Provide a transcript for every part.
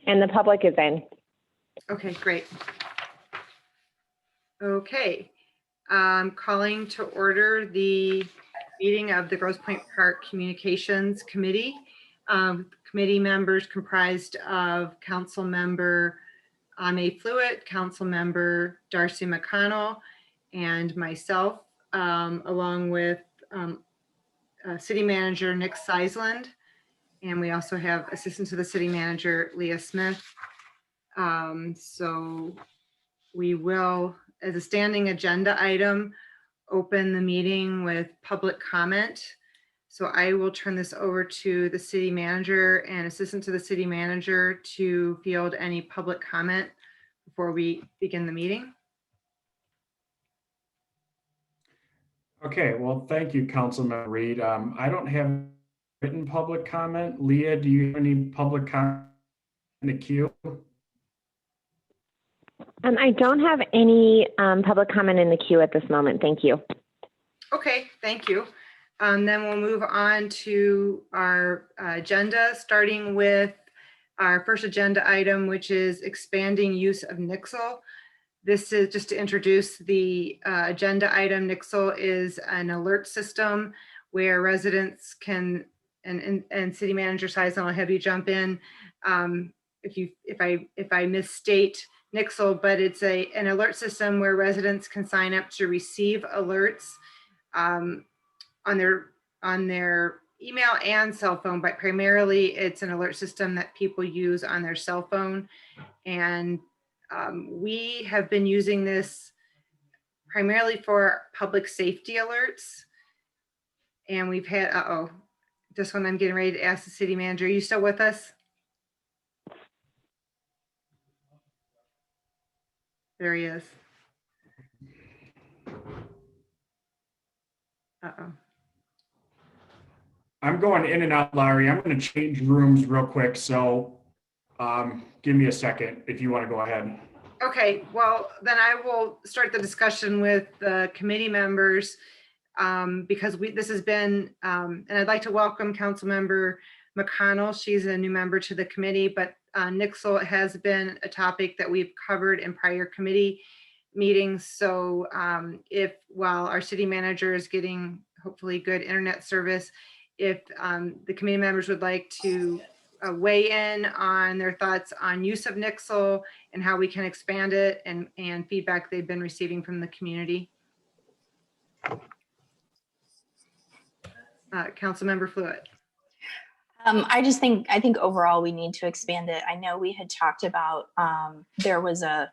And the public is in. Okay, great. Okay, calling to order the meeting of the Grosse Pointe Park Communications Committee. Committee members comprised of Council Member Ame Fluitt, Council Member Darcy McConnell, and myself, along with City Manager Nick Seisland. And we also have Assistant to the City Manager Leah Smith. So we will, as a standing agenda item, open the meeting with public comment. So I will turn this over to the City Manager and Assistant to the City Manager to field any public comment before we begin the meeting. Okay, well, thank you, Councilman Reed. I don't have written public comment. Leah, do you have any public comment in the queue? I don't have any public comment in the queue at this moment. Thank you. Okay, thank you. Then we'll move on to our agenda, starting with our first agenda item, which is expanding use of Nixle. This is just to introduce the agenda item. Nixle is an alert system where residents can, and City Manager Seisland, I'll have you jump in if I misstate Nixle, but it's an alert system where residents can sign up to receive alerts on their email and cell phone, but primarily it's an alert system that people use on their cell phone. And we have been using this primarily for public safety alerts. And we've had, this one I'm getting ready to ask the City Manager. Are you still with us? There he is. I'm going in and out, Larry. I'm going to change rooms real quick. So give me a second if you want to go ahead. Okay, well, then I will start the discussion with the committee members because this has been, and I'd like to welcome Councilmember McConnell. She's a new member to the committee, but Nixle has been a topic that we've covered in prior committee meetings. So while our city manager is getting hopefully good internet service, if the committee members would like to weigh in on their thoughts on use of Nixle and how we can expand it and feedback they've been receiving from the community. Councilmember Fluitt. I think overall we need to expand it. I know we had talked about there was a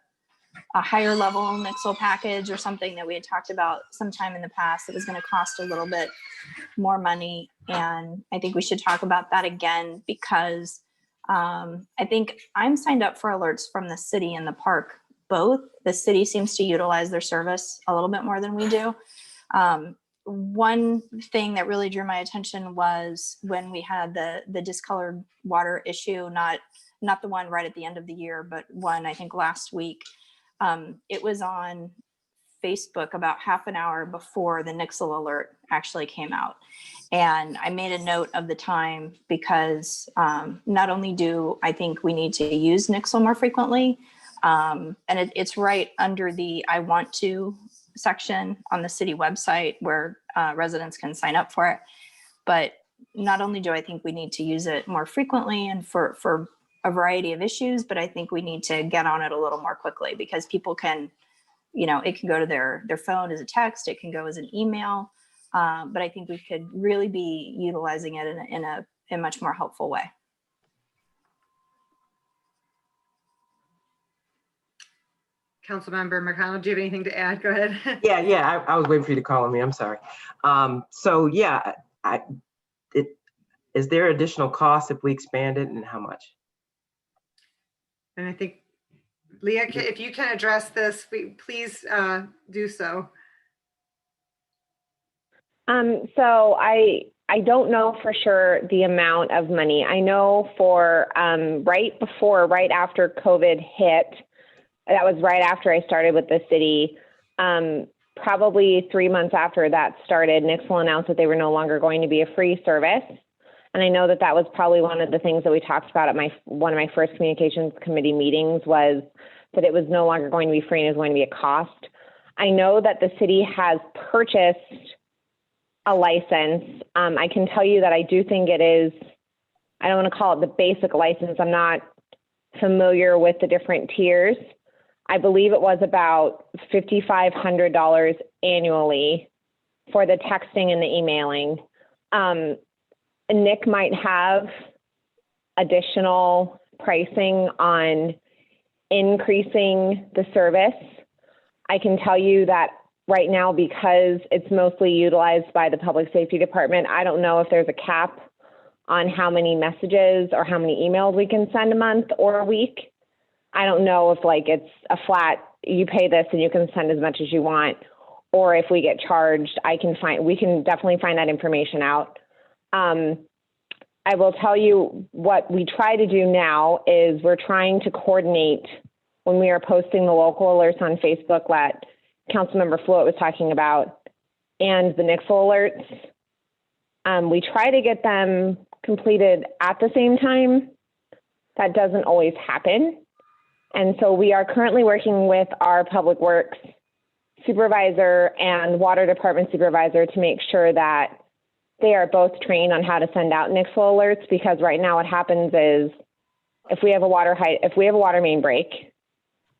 higher level Nixle package or something that we had talked about sometime in the past that was going to cost a little bit more money. And I think we should talk about that again because I think I'm signed up for alerts from the city and the park. Both. The city seems to utilize their service a little bit more than we do. One thing that really drew my attention was when we had the discolored water issue, not the one right at the end of the year, but one I think last week. It was on Facebook about half an hour before the Nixle alert actually came out. And I made a note of the time because not only do I think we need to use Nixle more frequently, and it's right under the I want to section on the city website where residents can sign up for it. But not only do I think we need to use it more frequently and for a variety of issues, but I think we need to get on it a little more quickly because people can, it can go to their phone as a text, it can go as an email, but I think we could really be utilizing it in a much more helpful way. Councilmember McConnell, do you have anything to add? Go ahead. Yeah. I was waiting for you to call on me. I'm sorry. So yeah, is there additional cost if we expand it, and how much? And I think, Leah, if you can address this, please do so. So I don't know for sure the amount of money. I know for right after COVID hit, that was right after I started with the city. Probably 3 months after that started, Nixle announced that they were no longer going to be a free service. And I know that that was probably one of the things that we talked about at one of my first communications committee meetings, was that it was no longer going to be free and it was going to be a cost. I know that the city has purchased a license. I can tell you that I do think it is, I don't want to call it the basic license. I'm not familiar with the different tiers. I believe it was about $5,500 annually for the texting and the emailing. Nick might have additional pricing on increasing the service. I can tell you that right now, because it's mostly utilized by the public safety department, I don't know if there's a cap on how many messages or how many emails we can send a month or a week. I don't know if like it's a flat, you pay this and you can send as much as you want, or if we get charged. We can definitely find that information out. I will tell you what we try to do now is we're trying to coordinate when we are posting the local alerts on Facebook that Councilmember Fluid was talking about and the Nixle alerts. We try to get them completed at the same time. That doesn't always happen. And so we are currently working with our public works supervisor and water department supervisor to make sure that they are both trained on how to send out Nixle alerts, because right now what happens is if we have a water main break,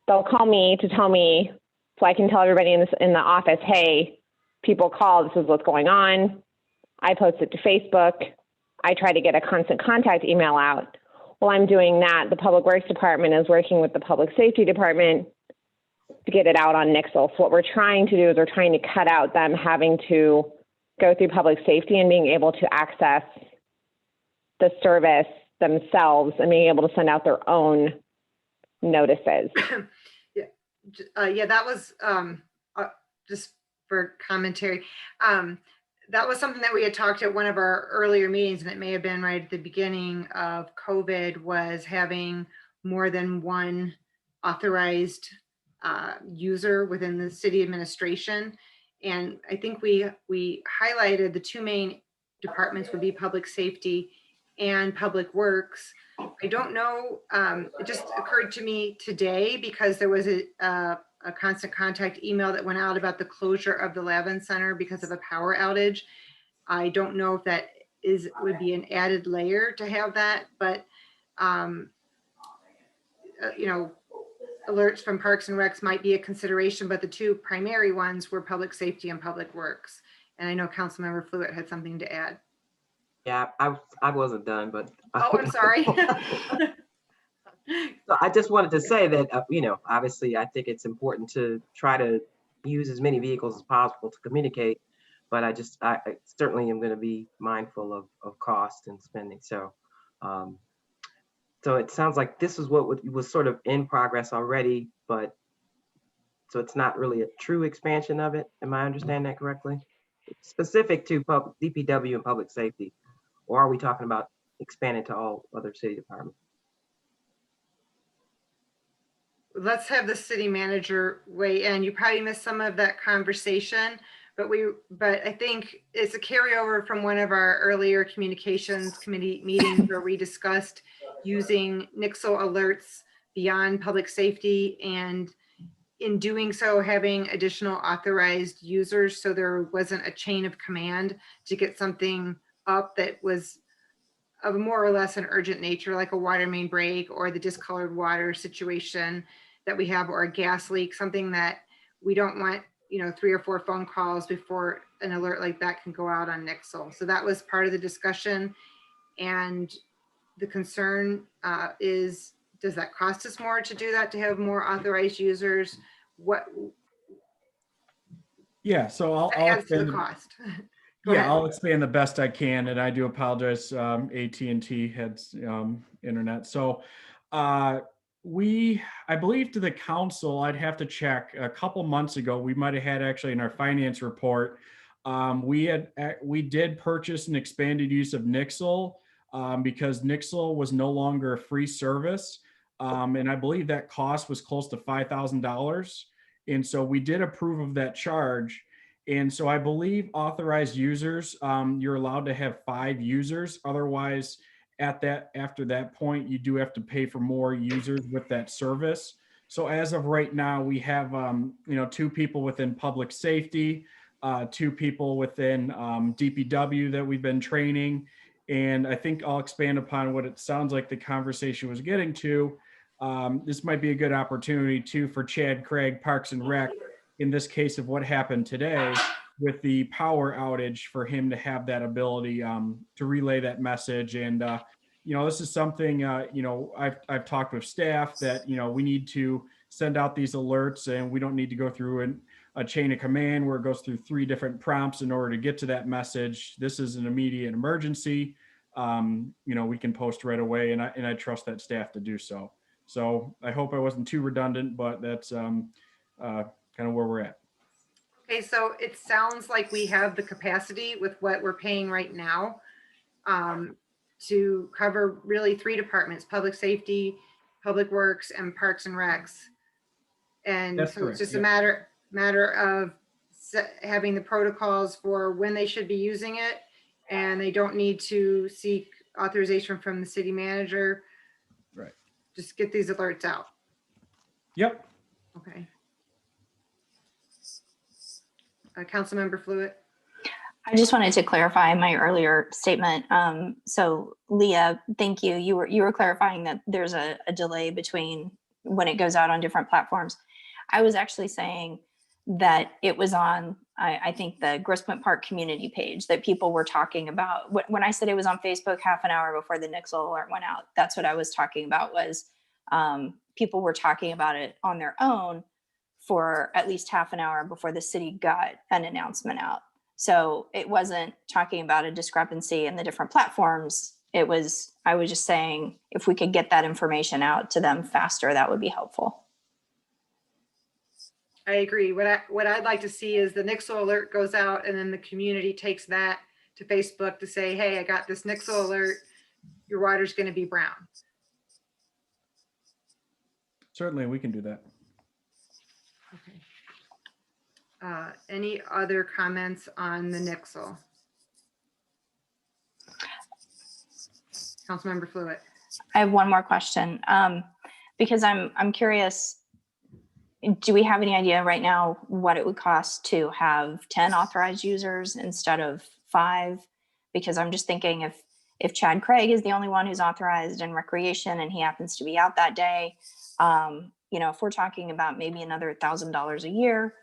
they'll call me to tell me so I can tell everybody in the office, hey, people call, this is what's going on. I post it to Facebook. I try to get a constant contact email out. While I'm doing that, the Public Works Department is working with the Public Safety Department to get it out on Nixle. So what we're trying to do is we're trying to cut out them having to go through public safety and being able to access the service themselves and being able to send out their own notices. Yeah, that was just for commentary. That was something that we had talked at one of our earlier meetings, and it may have been right at the beginning of COVID, was having more than one authorized user within the city administration. And I think we highlighted the two main departments would be public safety and public works. I don't know, it just occurred to me today because there was a constant contact email that went out about the closure of the Lavin Center because of a power outage. I don't know if that would be an added layer to have that, but alerts from Parks and Recs might be a consideration, but the two primary ones were public safety and public works. And I know Councilmember Fluid had something to add. Yeah, I wasn't done, but. Oh, I'm sorry. So I just wanted to say that, obviously I think it's important to try to use as many vehicles as possible to communicate, but I certainly am going to be mindful of cost and spending. So, so it sounds like this is what was sort of in progress already, but so it's not really a true expansion of it. Am I understanding that correctly? Specific to DPW and public safety, or are we talking about expanding to all other city departments? Let's have the city manager weigh in. You probably missed some of that conversation, but I think it's a carryover from one of our earlier communications committee meetings where we discussed using Nixle alerts beyond public safety, and in doing so, having additional authorized users, so there wasn't a chain of command to get something up that was of more or less an urgent nature, like a water main break or the discolored water situation that we have, or a gas leak, something that we don't want, 3 or 4 phone calls before an alert like that can go out on Nixle. So that was part of the discussion. And the concern is, does that cost us more to do that, to have more authorized users? Yeah, so I'll adds to the cost. I'll explain the best I can, and I do apologize. AT&T had internet. So I believe to the council, I'd have to check. A couple months ago, we might have had actually in our finance report, we did purchase an expanded use of Nixle because Nixle was no longer a free service, and I believe that cost was close to $5,000. And so we did approve of that charge. And so I believe authorized users, you're allowed to have 5 users. Otherwise, after that point, you do have to pay for more users with that service. So as of right now, we have 2 people within public safety, 2 people within DPW that we've been training. And I think I'll expand upon what it sounds like the conversation was getting to. This might be a good opportunity too for Chad Craig, Parks and Rec, in this case of what happened today with the power outage, for him to have that ability to relay that message. And this is something I've talked with staff that we need to send out these alerts, and we don't need to go through a chain of command where it goes through 3 different prompts in order to get to that message. This is an immediate emergency. We can post right away, and I trust that staff to do so. So I hope I wasn't too redundant, but that's kind of where we're at. Okay, so it sounds like we have the capacity with what we're paying right now to cover really 3 departments: public safety, public works, and parks and recs. And That's so correct, it's just yeah. a matter of having the protocols for when they should be using it, and they don't need to seek authorization from the city manager. Right. Just get these alerts out. Yep. Okay. Councilmember Fluid. I just wanted to clarify my earlier statement. So Leah, thank you. You were clarifying that there's a delay between when it goes out on different platforms. I was actually saying that it was on, I think, the Grosse Pointe Park community page that people were talking about. When I said it was on Facebook half an hour before the Nixle alert went out, that's what I was talking about. Was people were talking about it on their own for at least half an hour before the city got an announcement out. So it wasn't talking about a discrepancy in the different platforms. I was just saying, if we could get that information out to them faster, that would be helpful. I agree. What I'd like to see is the Nixle alert goes out, and then the community takes that to Facebook to say, hey, I got this Nixle alert. Your water's going to be brown. Certainly, we can do that. Okay. Any other comments on the Nixle? Councilmember Fluid. I have one more question, because I'm curious. Do we have any idea right now what it would cost to have 10 authorized users instead of 5? Because I'm just thinking, if Chad Craig is the only one who's authorized in recreation and he happens to be out that day, if we're talking about maybe another $1,000 a year,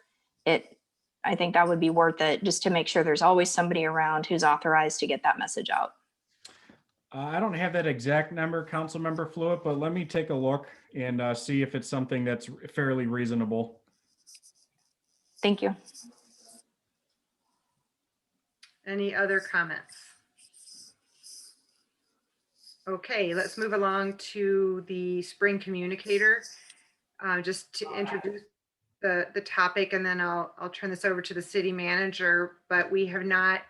I think that would be worth it, just to make sure there's always somebody around who's authorized to get that message out. I don't have that exact number, Councilmember Fluid, but let me take a look and see if it's something that's fairly reasonable. Thank you. Any other comments? Okay, let's move along to the spring communicator. Just to introduce the topic, and then I'll turn this over to the city manager. But we have not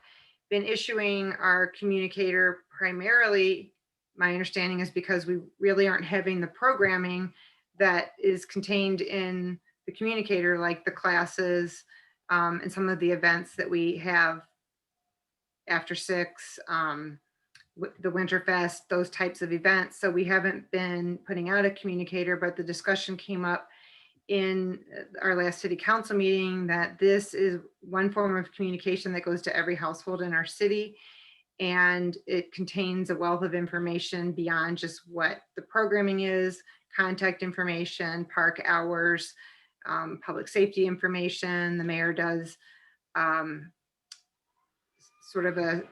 been issuing our communicator primarily, my understanding is because we really aren't having the programming that is contained in the communicator, like the classes and some of the events that we have after 6, the Winterfest, those types of events. So we haven't been putting out a communicator, but the discussion came up in our last city council meeting that this is one form of communication that goes to every household in our city. And it contains a wealth of information beyond just what the programming is, contact information, park hours, public safety information. The mayor does sort of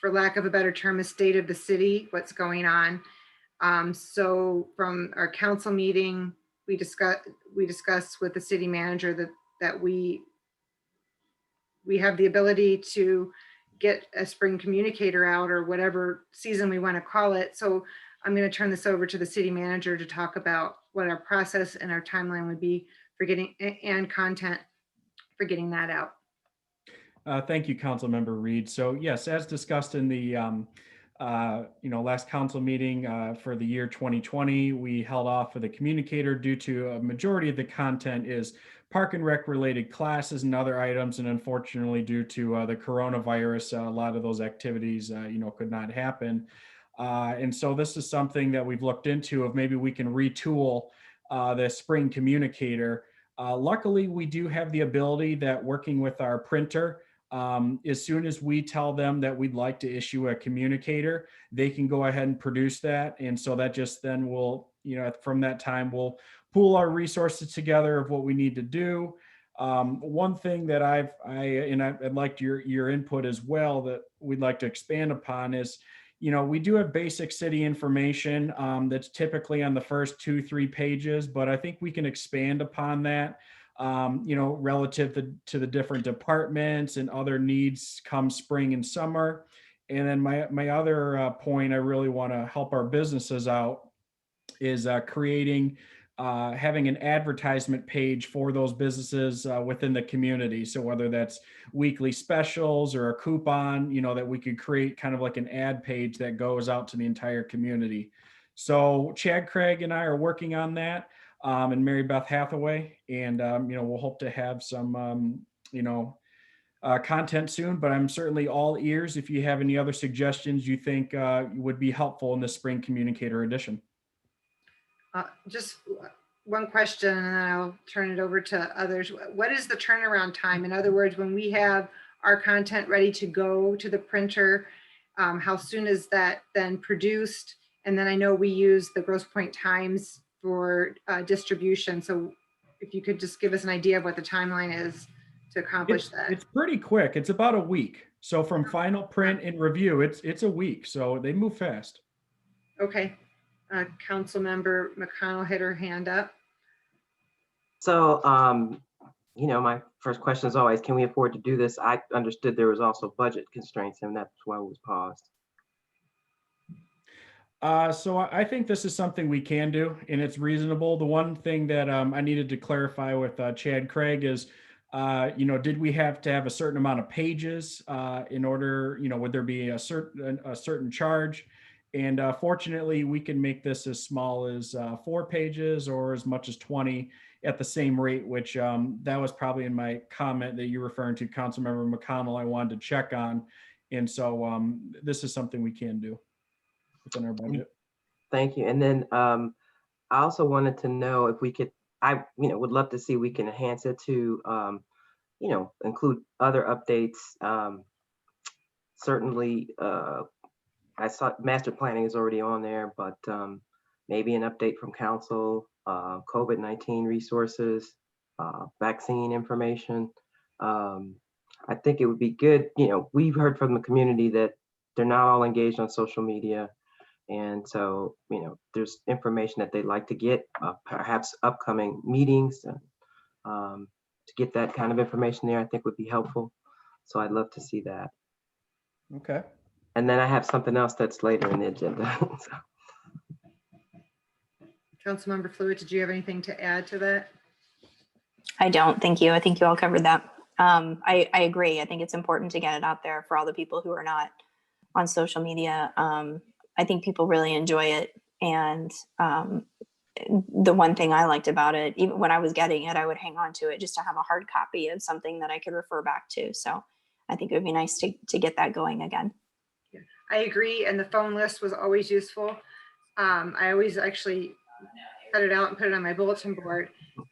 for lack of a better term, a state of the city, what's going on. So from our council meeting, we discussed with the city manager that we have the ability to get a spring communicator out, or whatever season we want to call it. So I'm going to turn this over to the city manager to talk about what our process and our timeline would be for getting, and content for getting that out. Thank you, Councilmember Reed. So yes, as discussed in the last council meeting for the year 2020, we held off with a communicator due to a majority of the content is park and rec related classes and other items. And unfortunately, due to the coronavirus, a lot of those activities, could not happen. And so this is something that we've looked into of maybe we can retool the spring communicator. Luckily, we do have the ability that working with our printer, as soon as we tell them that we'd like to issue a communicator, they can go ahead and produce that. And so that just then will, from that time, we'll pool our resources together of what we need to do. One thing that I'd like your input as well that we'd like to expand upon is, we do have basic city information that's typically on the first 2-3 pages, but I think we can expand upon that, relative to the different departments and other needs come spring and summer. And then my other point I really want to help our businesses out is having an advertisement page for those businesses within the community. So whether that's weekly specials or a coupon, that we could create kind of like an ad page that goes out to the entire community. So Chad Craig and I are working on that, and Mary Beth Hathaway, and we'll hope to have some content soon, but I'm certainly all ears if you have any other suggestions you think would be helpful in the spring communicator edition. Just one question, and then I'll turn it over to others. What is the turnaround time? In other words, when we have our content ready to go to the printer, how soon is that then produced? And then I know we use the Grosse Pointe Times for distribution. So if you could just give us an idea of what the timeline is to accomplish that. It's pretty quick. It's about a week. So from final print and review, it's a week. So they move fast. Okay. Councilmember McConnell had her hand up. So, my first question is always, can we afford to do this? I understood there was also budget constraints, and that's why it was paused. So I think this is something we can do, and it's reasonable. The one thing that I needed to clarify with Chad Craig is, did we have to have a certain amount of pages in order, would there be a certain charge? And fortunately, we can make this as small as 4 pages or as much as 20 at the same rate, which that was probably in my comment that you're referring to, Councilmember McConnell, I wanted to check on. And so this is something we can do within our budget. Thank you. And then I also wanted to know if we could, I would love to see we can enhance it to, include other updates. Certainly, I saw master planning is already on there, but maybe an update from council, COVID-19 resources, vaccine information. I think it would be good. We've heard from the community that they're not all engaged on social media. And so, there's information that they'd like to get, perhaps upcoming meetings, to get that kind of information there, I think would be helpful. So I'd love to see that. Okay. And then I have something else that's later in the agenda. So. Councilmember Fluid, did you have anything to add to that? I don't. Thank you. I think you all covered that. I agree. I think it's important to get it out there for all the people who are not on social media. I think people really enjoy it. And the one thing I liked about it, even when I was getting it, I would hang on to it just to have a hard copy of something that I could refer back to. So I think it would be nice to get that going again. Yeah, I agree. And the phone list was always useful. I always actually cut it out and put it on my bulletin board.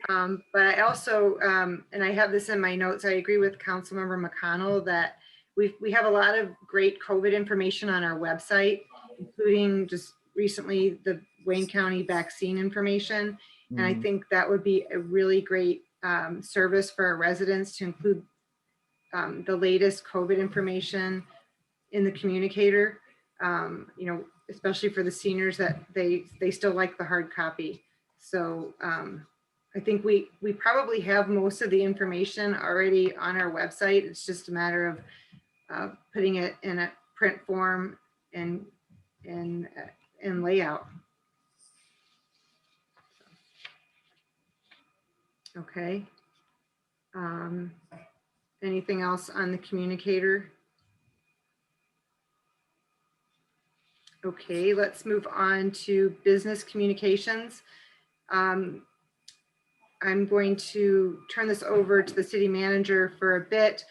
But I also, and I have this in my notes, I agree with Councilmember McConnell that we have a lot of great COVID information on our website, including just recently the Wayne County vaccine information. And I think that would be a really great service for our residents to include the latest COVID information in the communicator, especially for the seniors that they still like the hard copy. So I think we probably have most of the information already on our website. It's just a matter of putting it in a print form and layout. Okay. Anything else on the communicator? Okay, let's move on to business communications. I I'm going to turn this over to the city manager for a bit,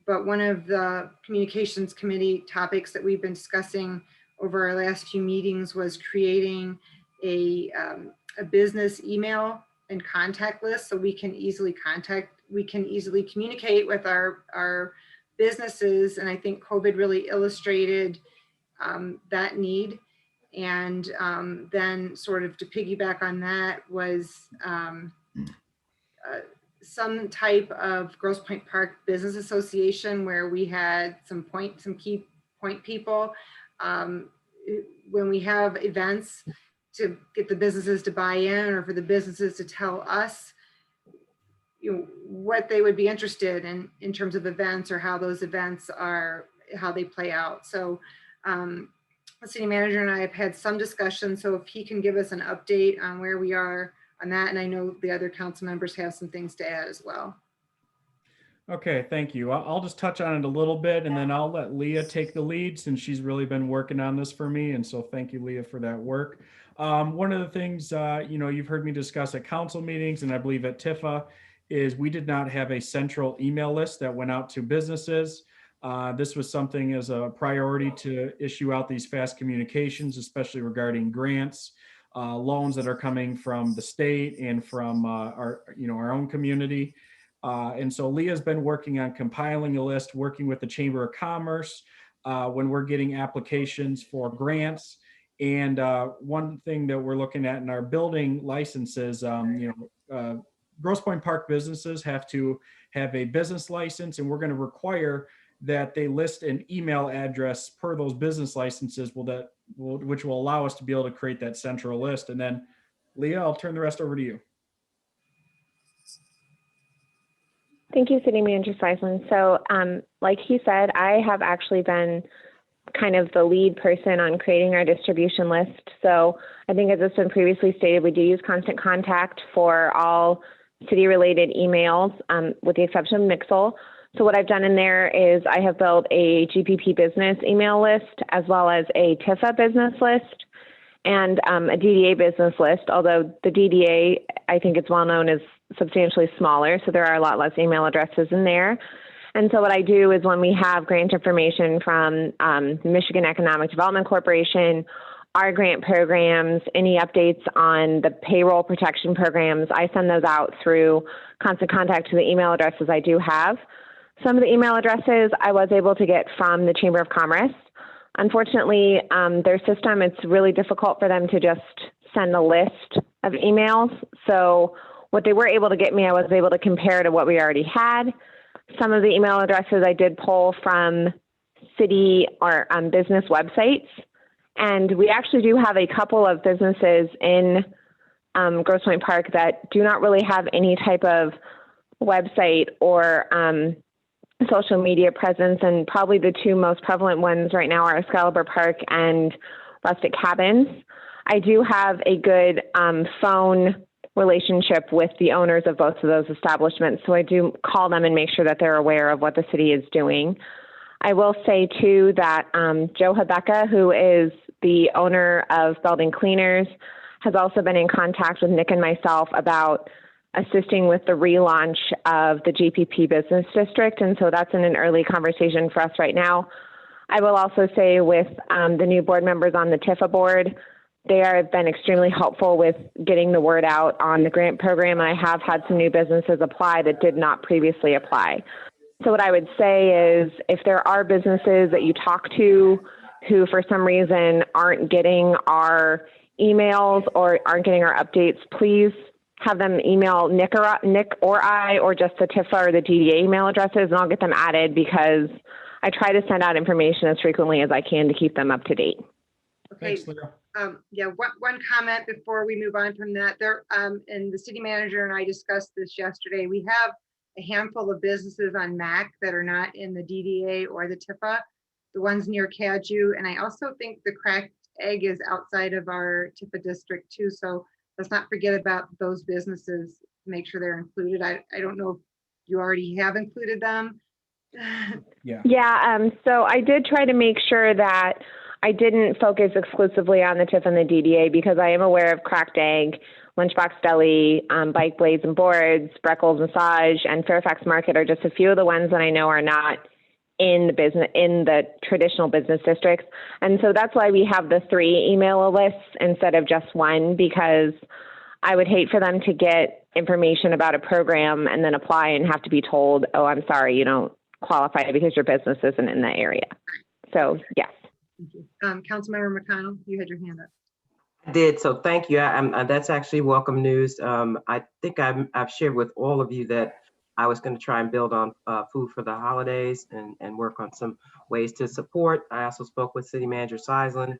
but one of the communications committee topics that we've been discussing over our last few meetings was creating a business email and contact list so we can easily communicate with our businesses. And I think COVID really illustrated that need. And then sort of to piggyback on that was some type of Grosse Pointe Park Business Association where we had some key point people. When we have events, to get the businesses to buy in, or for the businesses to tell us, you know, what they would be interested in terms of events, or how those events are, how they play out. So the city manager and I have had some discussion, so if he can give us an update on where we are on that, and I know the other council members have some things to add as well. Okay, thank you. I'll just touch on it a little bit, and then I'll let Leah take the lead since she's really been working on this for me. And so thank you, Leah, for that work. One of the things, you've heard me discuss at council meetings, and I believe at TIFA, is we did not have a central email list that went out to businesses. This was something as a priority to issue out these fast communications, especially regarding grants, loans that are coming from the state and from our own community. And so Leah's been working on compiling a list, working with the Chamber of Commerce when we're getting applications for grants. And one thing that we're looking at in our building licenses, Grosse Pointe Park businesses have to have a business license, and we're going to require that they list an email address per those business licenses, which will allow us to be able to create that central list. And then, Leah, I'll turn the rest over to you. Thank you, City Manager Seisman. So like he said, I have actually been kind of the lead person on creating our distribution list. So I think, as has been previously stated, we do use Constant Contact for all city-related emails, with the exception of Mixel. So what I've done in there is I have built a GPP business email list, as well as a TIFA business list, and a DDA business list, although the DDA, I think it's well known, is substantially smaller, so there are a lot less email addresses in there. And so what I do is, when we have grant information from Michigan Economic Development Corporation, our grant programs, any updates on the payroll protection programs, I send those out through Constant Contact to the email addresses I do have. Some of the email addresses I was able to get from the Chamber of Commerce. Unfortunately, their system, it's really difficult for them to just send a list of emails. So what they were able to get me, I was able to compare to what we already had. Some of the email addresses I did pull from city or business websites. And we actually do have a couple of businesses in Grosse Pointe Park that do not really have any type of website or social media presence. And probably the two most prevalent ones right now are Excalibur Park and Rustic Cabins. I do have a good phone relationship with the owners of both of those establishments. So I do call them and make sure that they're aware of what the city is doing. I will say too that Joe Habecca, who is the owner of Belding Cleaners, has also been in contact with Nick and myself about assisting with the relaunch of the GPP Business District. And so that's in an early conversation for us right now. I will also say, with the new board members on the TIFA board, they have been extremely helpful with getting the word out on the grant program. I have had some new businesses apply that did not previously apply. So what I would say is, if there are businesses that you talk to who for some reason aren't getting our emails or aren't getting our updates, please have them email Nick or I, or just the TIFA or the DDA email addresses, and I'll get them added, because I try to send out information as frequently as I can to keep them up to date. Okay. Thanks, Leah. One comment before we move on from that. And the city manager and I discussed this yesterday. We have a handful of businesses on MAC that are not in the DDA or the TIFA, the ones near Caju. And I also think the Cracked Egg is outside of our TIFA district too. So let's not forget about those businesses, make sure they're included. I don't know if you already have included them. Yeah. So I did try to make sure that I didn't focus exclusively on the TIF and the DDA, because I am aware of Cracked Egg. Lunchbox Deli, Bike Blades and Boards, Breckles Massage, and Fairfax Market are just a few of the ones that I know are not in the traditional business districts. And so that's why we have the 3 email lists instead of just one, because I would hate for them to get information about a program and then apply and have to be told, oh, I'm sorry, you don't qualify because your business isn't in that area. So yes. Thank you. Councilmember McConnell, you had your hand up. I did, so thank you. That's actually welcome news. I think I've shared with all of you that I was going to try and build on food for the holidays and work on some ways to support. I also spoke with City Manager Seisland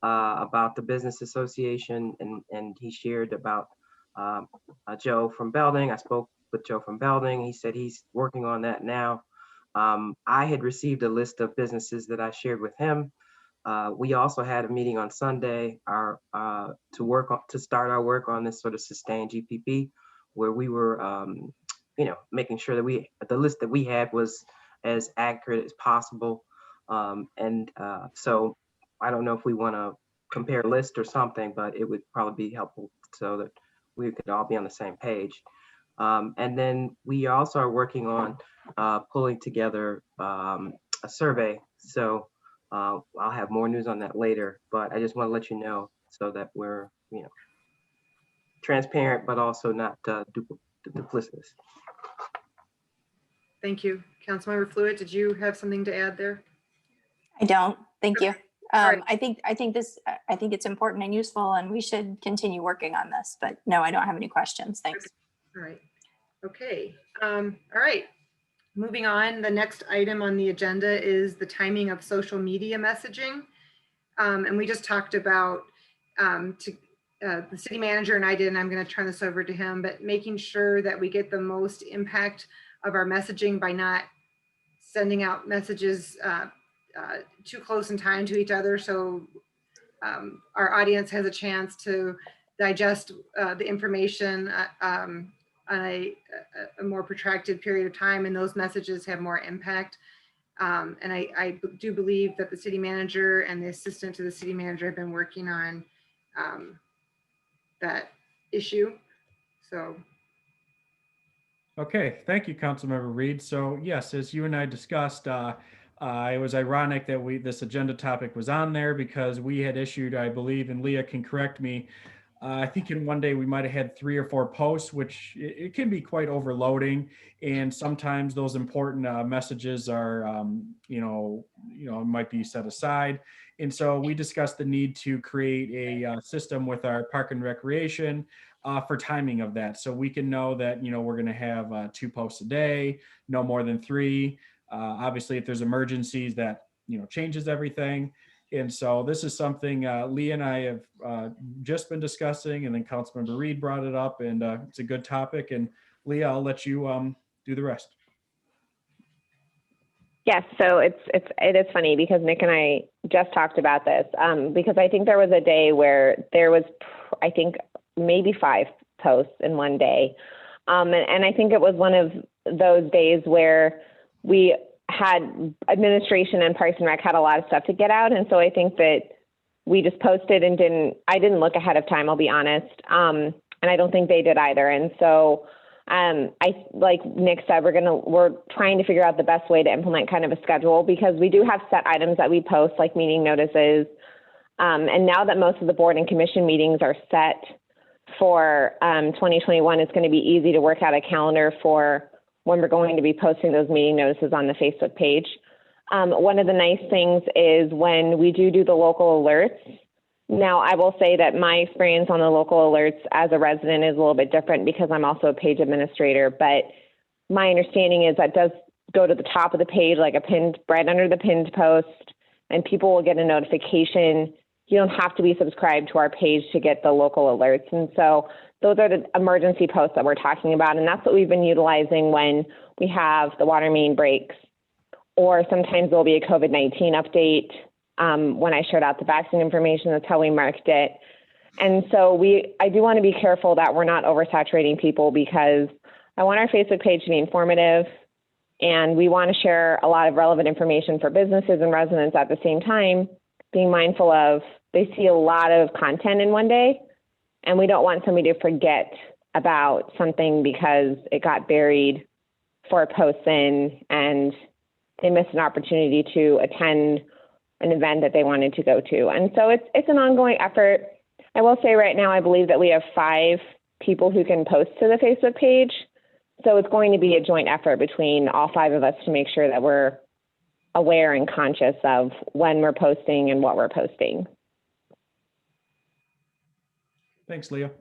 about the business association, and he shared about Joe from Belding. I spoke with Joe from Belding. He said he's working on that now. I had received a list of businesses that I shared with him. We also had a meeting on Sunday to start our work on this sort of sustained GPP, where we were making sure that the list that we had was as accurate as possible. So I don't know if we want to compare lists or something, but it would probably be helpful so that we could all be on the same page. And then we also are working on pulling together a survey. So I'll have more news on that later, but I just want to let you know so that we're transparent, but also not duplicitous. Thank you. Councilmember Fluid, did you have something to add there? I don't. Thank you. right. I think it's important and useful, and we should continue working on this. But no, I don't have any questions. Thanks. All right. Okay. All right. Moving on, the next item on the agenda is the timing of social media messaging. And we just talked about the city manager and I did, and I'm going to turn this over to him, but making sure that we get the most impact of our messaging by not sending out messages too close in time to each other. So our audience has a chance to digest the information on a more protracted period of time, and those messages have more impact. And I do believe that the city manager and the assistant to the city manager have been working on that issue. So. Okay, thank you, Councilmember Reed. So yes, as you and I discussed, it was ironic that this agenda topic was on there because we had issued, I believe, and Leah can correct me, I think in one day we might have had 3 or 4 posts, which it can be quite overloading. And sometimes those important messages are, might be set aside. And so we discussed the need to create a system with our Park and Recreation for timing of that. So we can know that, we're going to have 2 posts a day, no more than 3. Obviously, if there's emergencies, that, changes everything. And so this is something Lee and I have just been discussing, and then Councilmember Reed brought it up, and it's a good topic. And Leah, I'll let you do the rest. Yes, so it is funny because Nick and I just talked about this because I think there was a day where there was, I think, maybe 5 posts in one day. And I think it was one of those days where we had administration and Parks and Rec had a lot of stuff to get out. And so I think that we just posted and I didn't look ahead of time, I'll be honest. And I don't think they did either. And so like Nick said, we're trying to figure out the best way to implement kind of a schedule because we do have set items that we post, like meeting notices. And now that most of the board and commission meetings are set for 2021, it's going to be easy to work out a calendar for when we're going to be posting those meeting notices on the Facebook page. One of the nice things is when we do the local alerts. Now, I will say that my experience on the local alerts as a resident is a little bit different because I'm also a page administrator, but my understanding is that does go to the top of the page, like right under the pinned post, and people will get a notification. You don't have to be subscribed to our page to get the local alerts. And so those are the emergency posts that we're talking about. And that's what we've been utilizing when we have the water main breaks, or sometimes there'll be a COVID-19 update. When I shared out the vaccine information, that's how we marked it. And so I do want to be careful that we're not oversaturating people because I want our Facebook page to be informative, and we want to share a lot of relevant information for businesses and residents at the same time, being mindful of they see a lot of content in one day. And we don't want somebody to forget about something because it got buried 4 posts in and they missed an opportunity to attend an event that they wanted to go to. And so it's an ongoing effort. I will say right now, I believe that we have 5 people who can post to the Facebook page. So it's going to be a joint effort between all 5 of us to make sure that we're aware and conscious of when we're posting and what we're posting. Thanks, Leah.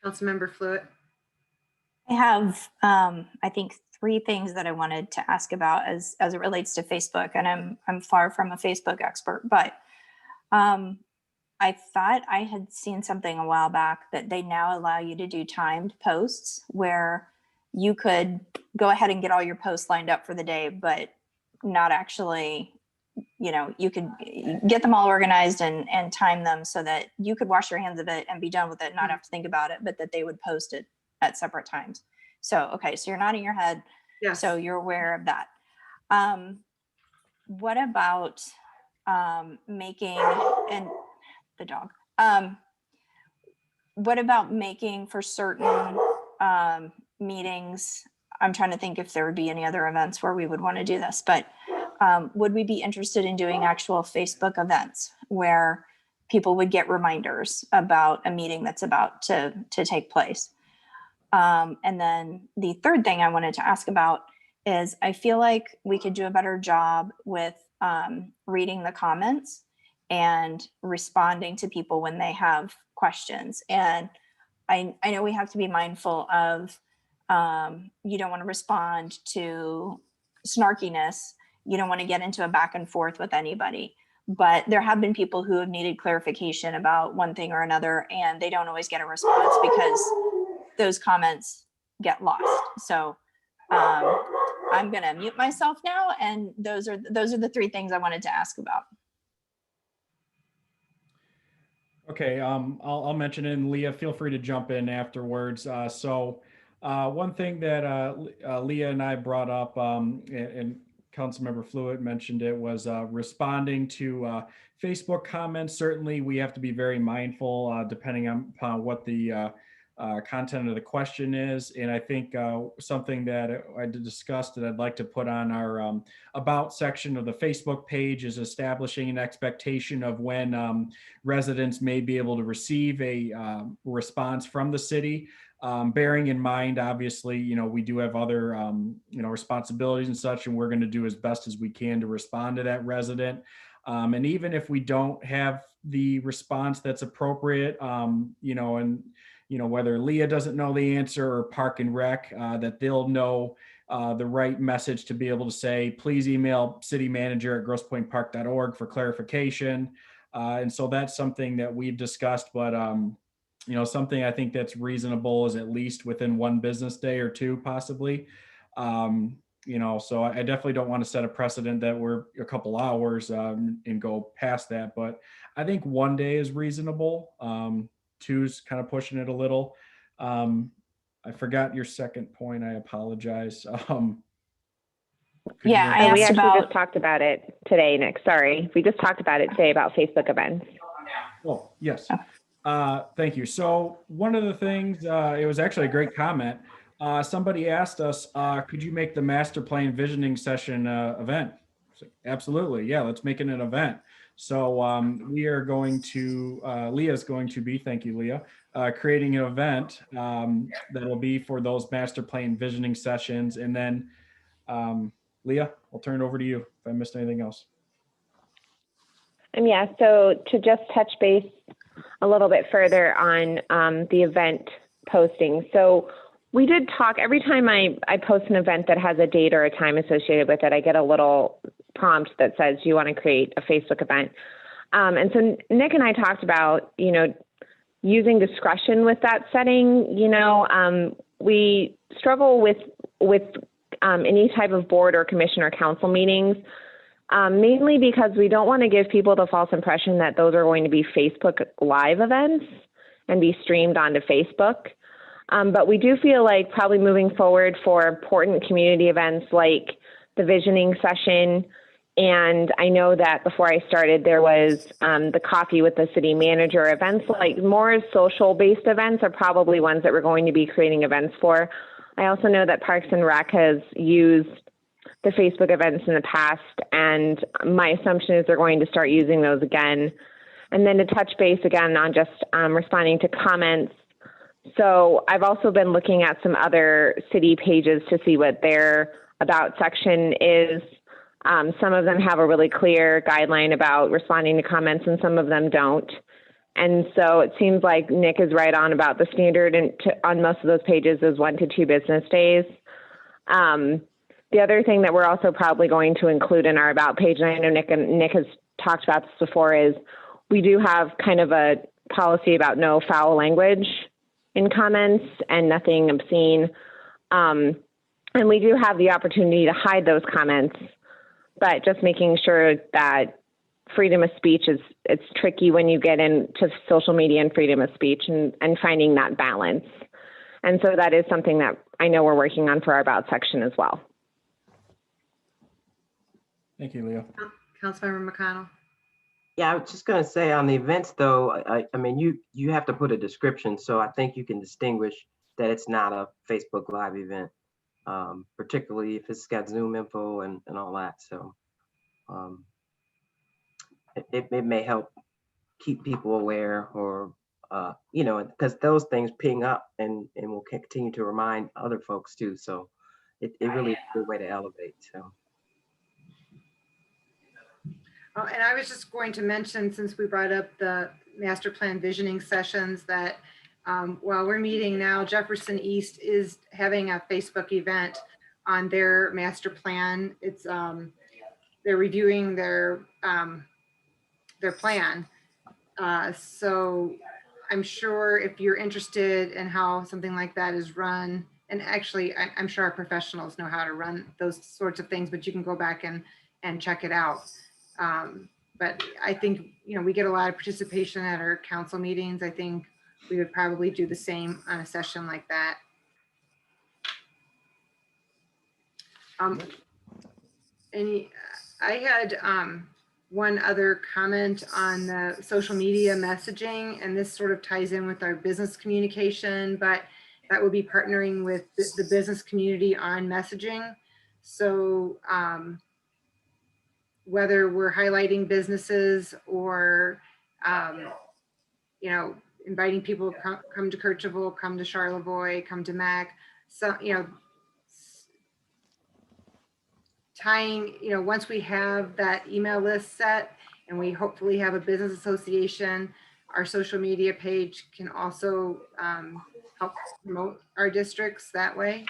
Councilmember Fluid. I have, I think, 3 things that I wanted to ask about as it relates to Facebook, and I'm far from a Facebook expert, but I thought I had seen something a while back that they now allow you to do timed posts where you could go ahead and get all your posts lined up for the day, but not actually, you could get them all organized and time them so that you could wash your hands of it and be done with it, not have to think about it, but that they would post it at separate times. So, okay, so you're nodding your head. Yes. So you're aware of that. What about making, and the dog, what about making for certain meetings? I'm trying to think if there would be any other events where we would want to do this, but would we be interested in doing actual Facebook events where people would get reminders about a meeting that's about to take place? And then the third thing I wanted to ask about is I feel like we could do a better job with reading the comments and responding to people when they have questions. And I know we have to be mindful of you don't want to respond to snarkiness. You don't want to get into a back and forth with anybody. But there have been people who have needed clarification about one thing or another, and they don't always get a response because those comments get lost. So I'm going to mute myself now, and those are the 3 things I wanted to ask about. Okay, I'll mention it, and Leah, feel free to jump in afterwards. So one thing that Leah and I brought up, and Councilmember Fluid mentioned it, was responding to Facebook comments. Certainly, we have to be very mindful depending on what the content of the question is. And I think something that I discussed that I'd like to put on our about section of the Facebook page is establishing an expectation of when residents may be able to receive a response from the city. Bearing in mind, obviously, we do have other, responsibilities and such, and we're going to do as best as we can to respond to that resident. And even if we don't have the response that's appropriate, whether Leah doesn't know the answer or Park and Rec, that they'll know the right message to be able to say, please email citymanager@grossepointpark.org for clarification. And so that's something that we've discussed, but something I think that's reasonable is at least within 1 business day or 2, possibly. So I definitely don't want to set a precedent that we're a couple hours and go past that, but I think 1 day is reasonable. 2's kind of pushing it a little. I forgot your second point. I apologize. We actually about just talked about it today, Nick. Sorry. We just talked about it today about Facebook events. Oh, yes. Thank you. So one of the things, it was actually a great comment. Somebody asked us, could you make the master plan visioning session event? So, absolutely. Yeah, let's make it an event. So we are going to, Leah's going to be, thank you, Leah, creating an event that will be for those master plan visioning sessions. And then Leah, I'll turn it over to you if I missed anything else. So to just touch base a little bit further on the event posting. So we did talk, every time I post an event that has a date or a time associated with it, I get a little prompt that says you want to create a Facebook event. And so Nick and I talked about, using discretion with that setting. We struggle with any type of board or commission or council meetings, mainly because we don't want to give people the false impression that those are going to be Facebook Live events and be streamed onto Facebook. But we do feel like probably moving forward for important community events like the visioning session, And I know that before I started, there was the coffee with the city manager events, like more social-based events are probably ones that we're going to be creating events for. I also know that Parks and Rec has used the Facebook events in the past, and my assumption is they're going to start using those again. And then to touch base again on just responding to comments. So I've also been looking at some other city pages to see what their about section is. Some of them have a really clear guideline about responding to comments and some of them don't. And so it seems like Nick is right on about the standard on most of those pages is 1 to 2 business days. The other thing that we're also probably going to include in our about page, and I know Nick has talked about this before, is we do have kind of a policy about no foul language in comments and nothing obscene. And we do have the opportunity to hide those comments, but just making sure that freedom of speech it's tricky when you get into social media and freedom of speech and finding that balance. And so that is something that I know we're working on for our about section as well. Thank you, Leah. Councilmember McConnell. Yeah, I was just gonna say on the events though, I mean, you have to put a description, so I think you can distinguish that it's not a Facebook Live event, particularly if it's got Zoom info and all that. So it may help keep people aware, or you know, because those things ping up and will continue to remind other folks too. So it really is a good way to elevate. So. Oh, and I was just going to mention, since we brought up the master plan visioning sessions, that while we're meeting now, Jefferson East is having a Facebook event on their master plan. It's they're reviewing their plan. So I'm sure if you're interested in how something like that is run, and actually I'm sure our professionals know how to run those sorts of things, but you can go back and check it out. But I think, you know, we get a lot of participation at our council meetings. I think we would probably do the same on a session like that. I had one other comment on the social media messaging, and this sort of ties in with our business communication, but that would be partnering with the business community on messaging. So whether we're highlighting businesses or, you know, inviting people to come to Kercheval, come to Charlevoix, come to Mac. So, you know, tying, you know, once we have that email list set and we hopefully have a business association, our social media page can also help promote our districts that way.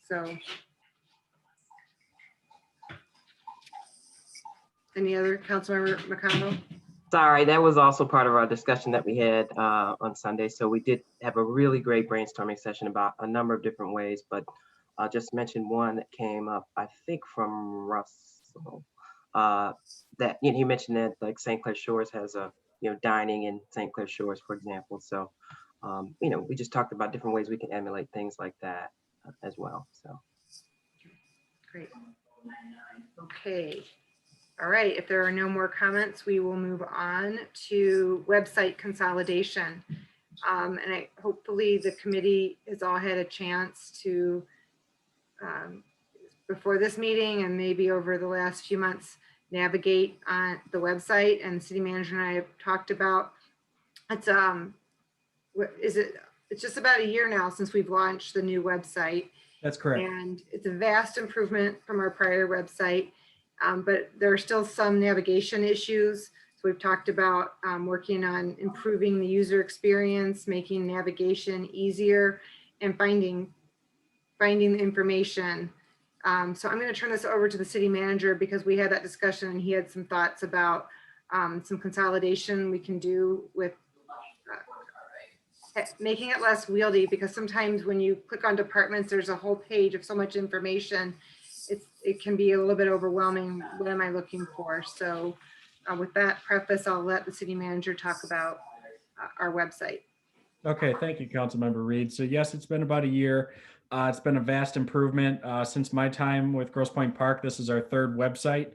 So. Any other, Councilmember McConnell? Sorry, that was also part of our discussion that we had on Sunday. So we did have a really great brainstorming session about a number of different ways, but I'll just mention one that came up, I think from Russell, that, you know, he mentioned that like St. Clair Shores has a, you know, dining in St. Clair Shores, for example. So, you know, we just talked about different ways we can emulate things like that as well. So. Great. Okay. All right, if there are no more comments, we will move on to website consolidation. And hopefully the committee has all had a chance to, before this meeting and maybe over the last few months, navigate on the website. And the city manager and I have talked about, it's it's just about a year now since we've launched the new website. That's correct. And it's a vast improvement from our prior website. But there are still some navigation issues. So we've talked about working on improving the user experience, making navigation easier, and finding the information. So I'm going to turn this over to the city manager because we had that discussion and he had some thoughts about some consolidation we can do with making it less wieldy, because sometimes when you click on departments, there's a whole page of so much information. It can be a little bit overwhelming. What am I looking for? So with that preface, I'll let the city manager talk about our website. Okay, thank you, Councilmember Reed. So yes, it's been about a year. It's been a vast improvement since my time with Grosse Pointe Park. This is our third website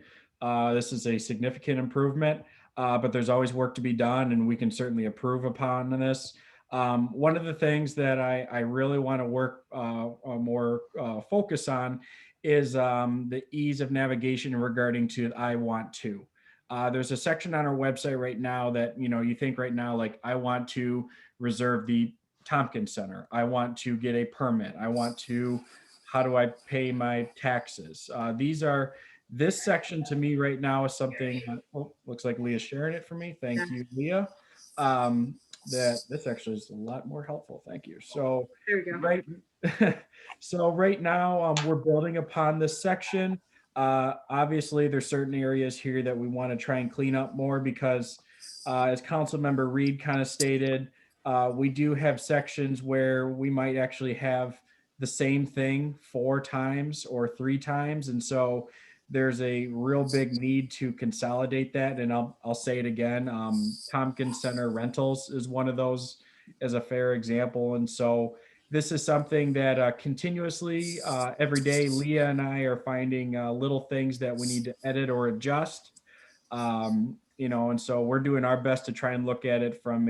This is a significant improvement, but there's always work to be done, and we can certainly improve upon this. One of the things that I really want to work more focus on is the ease of navigation regarding to I want to. There's a section on our website right now that, you think right now, like, I want to reserve the Tompkins Center. I want to get a permit. I want to, how do I pay my taxes? This section to me right now is something, looks like Leah's sharing it for me. Thank you, Leah. That this actually is a lot more helpful. Thank you. So There we go. right, so right now we're building upon this section. Obviously, there's certain areas here that we want to try and clean up more because, as Councilmember Reed kind of stated, we do have sections where we might actually have the same thing 4 times or 3 times, and so there's a real big need to consolidate that. And I'll say it again. Tompkins Center Rentals is one of those as a fair example. And so this is something that continuously every day, Leah and I are finding little things that we need to edit or adjust. And so we're doing our best to try and look at it from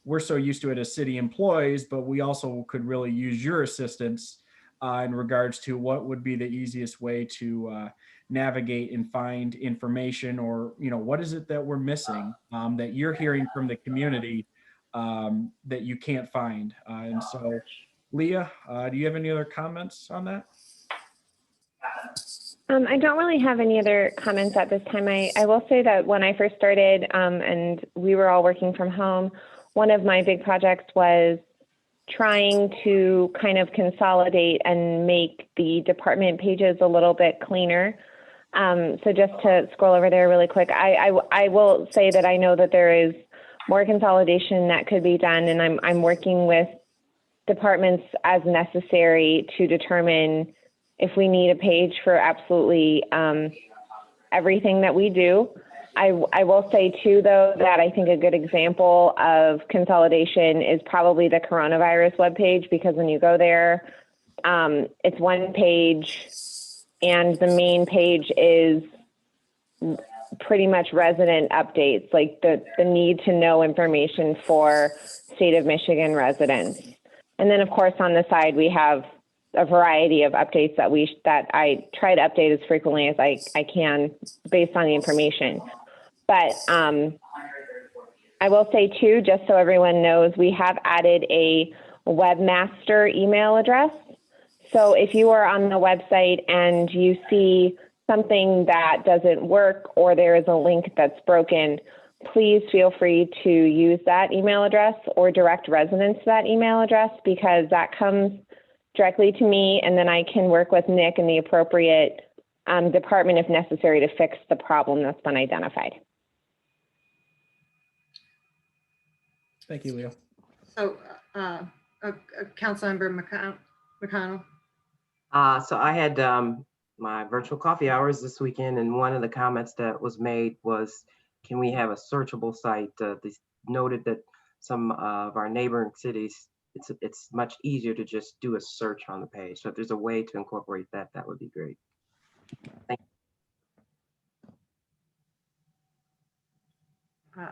we're so used to it as city employees, but we also could really use your assistance in regards to what would be the easiest way to navigate and find information, or what is it that we're missing that you're hearing from the community that you can't find. And so, Leah, do you have any other comments on that? I don't really have any other comments at this time. I will say that when I first started and we were all working from home, one of my big projects was trying to kind of consolidate and make the department pages a little bit cleaner. So just to scroll over there really quick, I will say that I know that there is more consolidation that could be done, and I'm working with departments as necessary to determine if we need a page for absolutely everything that we do. I will say too, though, that I think a good example of consolidation is probably the coronavirus webpage, because when you go there, it's one page and the main page is pretty much resident updates, like the need to know information for state of Michigan residents. And then of course on the side, we have a variety of updates that I try to update as frequently as I can based on the information. But I will say too, just so everyone knows, we have added a Webmaster email address. So if you are on the website and you see something that doesn't work or there is a link that's broken, please feel free to use that email address or direct residents to that email address, because that comes directly to me, and then I can work with Nick and the appropriate department if necessary to fix the problem that's been identified. Thank you, Leo. So, Councilmember McConnell. So I had my virtual coffee hours this weekend, and one of the comments that was made was, can we have a searchable site? They noted that some of our neighboring cities, it's much easier to just do a search on the page. So if there's a way to incorporate that, that would be great. Thank you.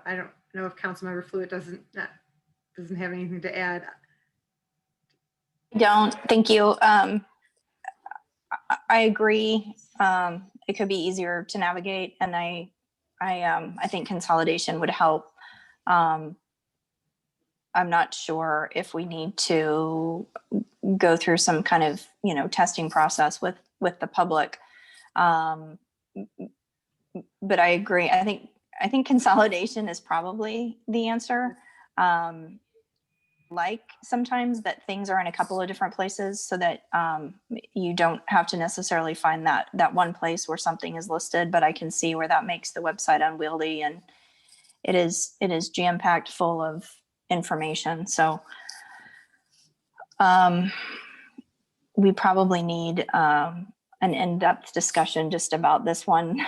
I don't know if Councilmember Fluid doesn't have anything to add. I don't. Thank you. I agree. It could be easier to navigate, and I think consolidation would help. I'm not sure if we need to go through some kind of testing process with the public, but I agree. I think consolidation is probably the answer. Like sometimes that things are in a couple of different places, so that you don't have to necessarily find that one place where something is listed, but I can see where that makes the website unwieldy, and it is jam-packed full of information. So we probably need an in-depth discussion just about this one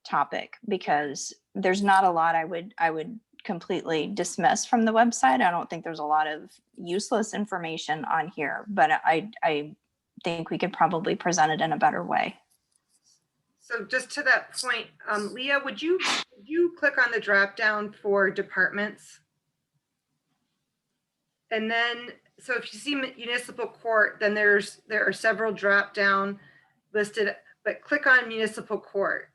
topic, because there's not a lot I would completely dismiss from the website. I don't think there's a lot of useless information on here, but I think we could probably present it in a better way. So just to that point, Leah, would you click on the drop down for departments? And then, so if you see municipal court, then there are several drop down listed, but click on municipal court.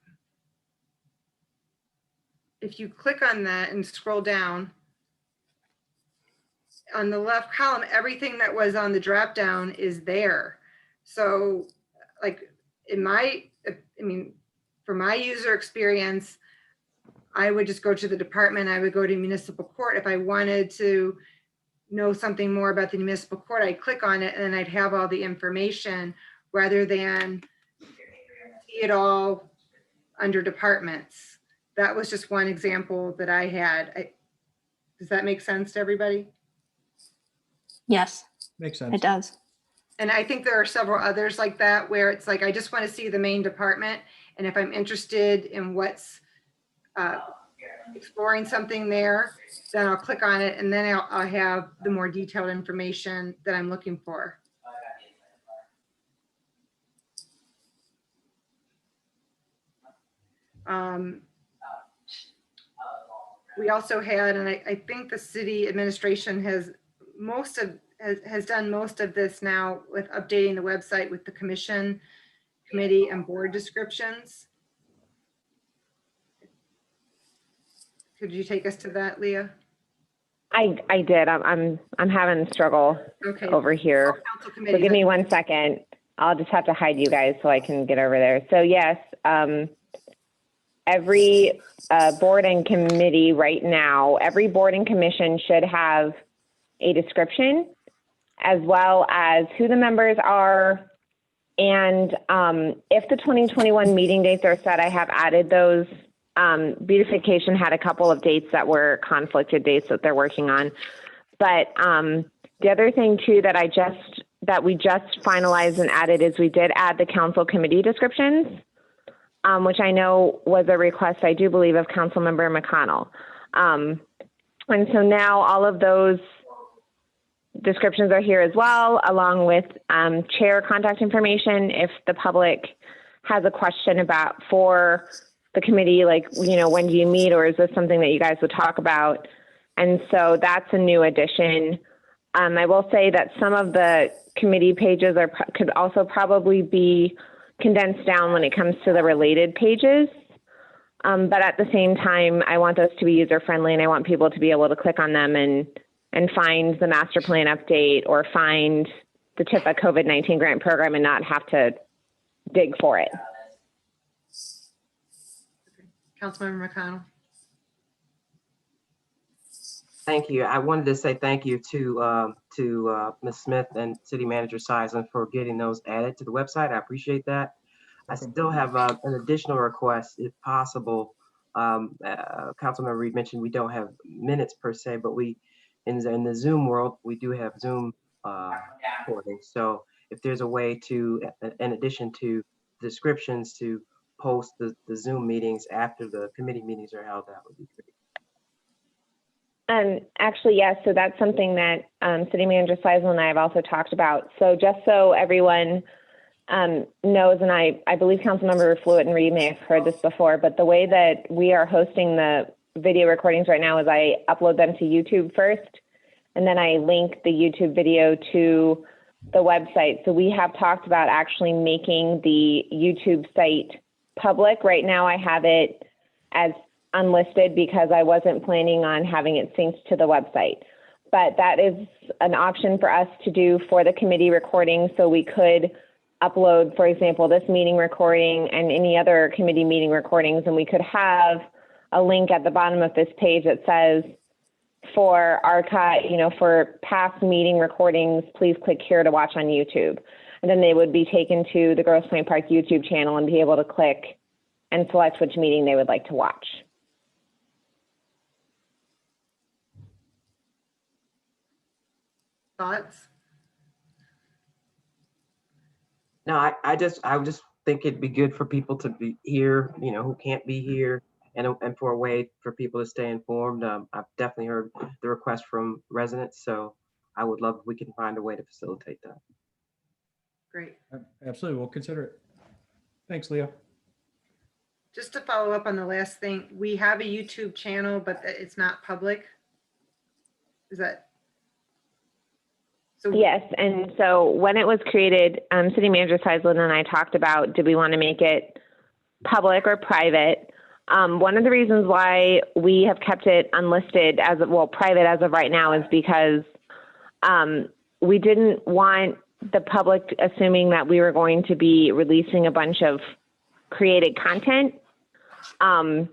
If you click on that and scroll down, on the left column, everything that was on the drop down is there. So like for my user experience, I would just go to the department. I would go to municipal court. If I wanted to know something more about the municipal court, I'd click on it and then I'd have all the information rather than see it all under departments. That was just one example that I had. Does that make sense to everybody? Yes, Makes sense. it does. And I think there are several others like that where it's like, I just want to see the main department. And if I'm interested in what's exploring something there, then I'll click on it and then I'll have the more detailed information that I'm looking for. We also had, and I think the city administration has done most of this now with updating the website with the commission, committee, and board descriptions. Could you take us to that, Leah? I did. I'm having a struggle Okay. over here. Council So committees. give me 1 second. I'll just have to hide you guys so I can get over there. So yes, every board and committee right now, every board and commission should have a description as well as who the members are. And if the 2021 meeting dates are set, I have added those. Beautification had a couple of dates that were conflicted dates that they're working on. But the other thing too that we just finalized and added is we did add the council committee descriptions, which I know was a request, I do believe, of Councilmember McConnell. And so now all of those descriptions are here as well, along with chair contact information if the public has a question for the committee, like, when do you meet, or is this something that you guys would talk about? And so that's a new addition. I will say that some of the committee pages could also probably be condensed down when it comes to the related pages. But at the same time, I want those to be user friendly and I want people to be able to click on them and find the master plan update or find the TIFA COVID-19 grant program and not have to dig for it. Councilmember McConnell. Thank you. I wanted to say thank you to Ms. Smith and City Manager Seisman for getting those added to the website. I appreciate that. I still have an additional request, if possible. Councilmember Reed mentioned we don't have minutes per se, but in the Zoom world, we do have Zoom recordings. So if there's a way to, in addition to descriptions, to post the Zoom meetings after the committee meetings are held, that would be great. Actually, yes. So that's something that City Manager Seisel and I have also talked about. So just so everyone knows, and I believe Councilmember Fluitt and Reed may have heard this before, but the way that we are hosting the video recordings right now is I upload them to YouTube first, and then I link the YouTube video to the website. So we have talked about actually making the YouTube site public. Right now I have it as unlisted because I wasn't planning on having it synced to the website. But that is an option for us to do for the committee recording. So we could upload, for example, this meeting recording and any other committee meeting recordings, and we could have a link at the bottom of this page that says, for archive, for past meeting recordings, please click here to watch on YouTube. And then they would be taken to the Grosse Pointe Park YouTube channel and be able to click and select which meeting they would like to watch. Thoughts? No, I just think it'd be good for people to be here, who can't be here, and for a way for people to stay informed. I've definitely heard the request from residents, so I would love if we can find a way to facilitate that. Great. Absolutely, we'll consider it. Thanks, Leah. just to follow up on the last thing, we have a YouTube channel, but it's not public. Is that? So Yes, and so when it was created, City Manager Seisland and I talked about, did we want to make it public or private? One of the reasons why we have kept it unlisted private as of right now is because we didn't want the public assuming that we were going to be releasing a bunch of created content. And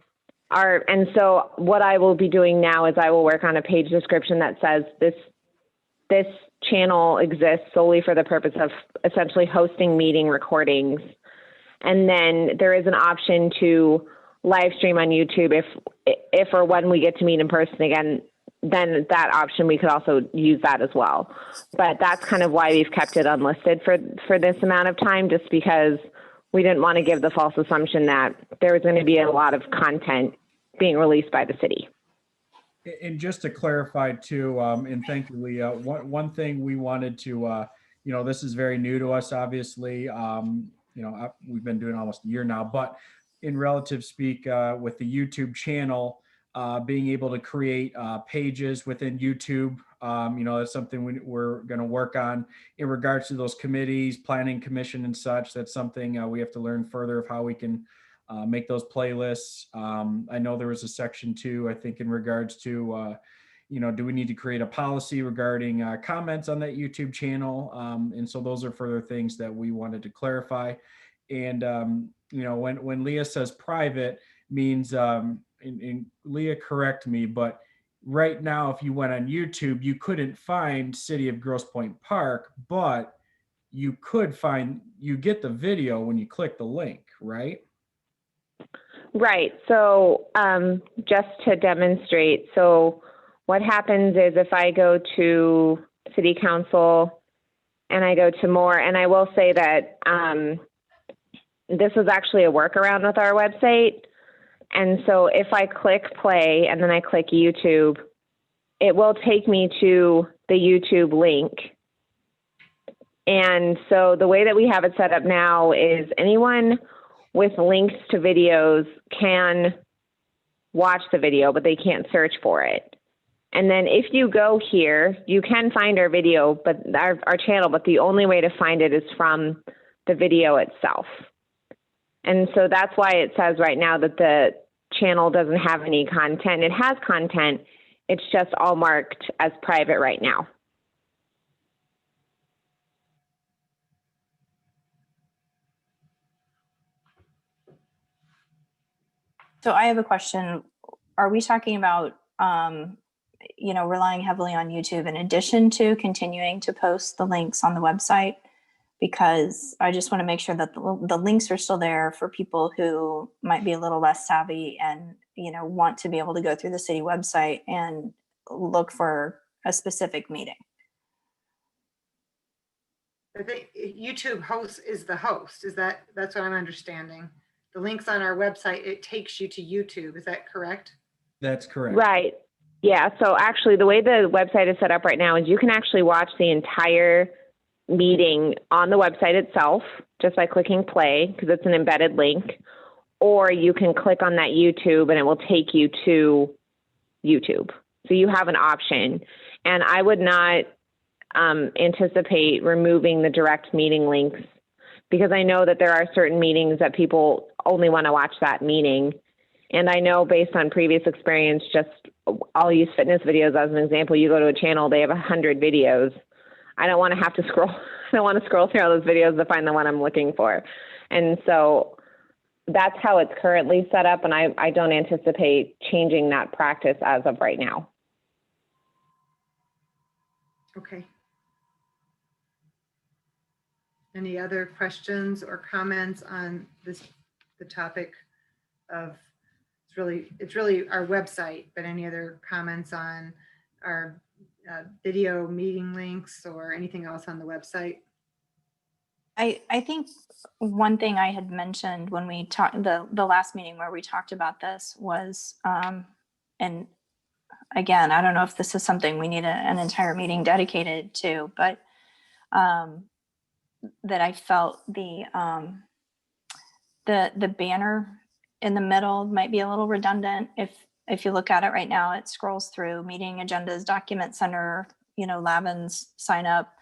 so what I will be doing now is I will work on a page description that says this channel exists solely for the purpose of essentially hosting meeting recordings. And then there is an option to live stream on YouTube if or when we get to meet in person again, then that option, we could also use that as well. But that's kind of why we've kept it unlisted for this amount of time, just because we didn't want to give the false assumption that there was going to be a lot of content being released by the city. And just to clarify too, and thank you, Leah, one thing we wanted to, this is very new to us, obviously. We've been doing almost a year now, but in relative speak, with the YouTube channel, being able to create pages within YouTube, that's something we're going to work on in regards to those committees, planning commission and such. That's something we have to learn further of how we can make those playlists. I know there was a section too, I think, in regards to, do we need to create a policy regarding comments on that YouTube channel? And so those are further things that we wanted to clarify. And, when Leah says private means, and Leah, correct me, but right now, if you went on YouTube, you couldn't find City of Grosse Pointe Park, but you get the video when you click the link, right? Right. So just to demonstrate, so what happens is if I go to City Council and I go to more, and I will say that this is actually a workaround with our website. And so if I click play and then I click YouTube, it will take me to the YouTube link. And so the way that we have it set up now is anyone with links to videos can watch the video, but they can't search for it. And then if you go here, you can find our video, but our channel, but the only way to find it is from the video itself. And so that's why it says right now that the channel doesn't have any content. It has content. It's just all marked as private right now. So I have a question. Are we talking about, relying heavily on YouTube in addition to continuing to post the links on the website? Because I just want to make sure that the links are still there for people who might be a little less savvy and, want to be able to go through the city website and look for a specific meeting. I think YouTube host is the host. That's what I'm understanding. The links on our website, it takes you to YouTube. Is that correct? That's correct. Right. Yeah. So actually the way the website is set up right now is you can actually watch the entire meeting on the website itself just by clicking play, because it's an embedded link, or you can click on that YouTube and it will take you to YouTube. So you have an option. And I would not anticipate removing the direct meeting links, because I know that there are certain meetings that people only want to watch that meeting. And I know based on previous experience, I'll use fitness videos as an example. You go to a channel, they have 100 videos. I don't want to have to scroll. I don't want to scroll through all those videos to find the one I'm looking for. And so that's how it's currently set up. And I don't anticipate changing that practice as of right now. Okay. Any other questions or comments on the topic of, it's really our website, but any other comments on our video meeting links or anything else on the website? I think one thing I had mentioned when we talked, the last meeting where we talked about this was, and again, I don't know if this is something we need an entire meeting dedicated to, but that I felt the banner in the middle might be a little redundant. If you look at it right now, it scrolls through meeting agendas, document center, Lavin's sign up,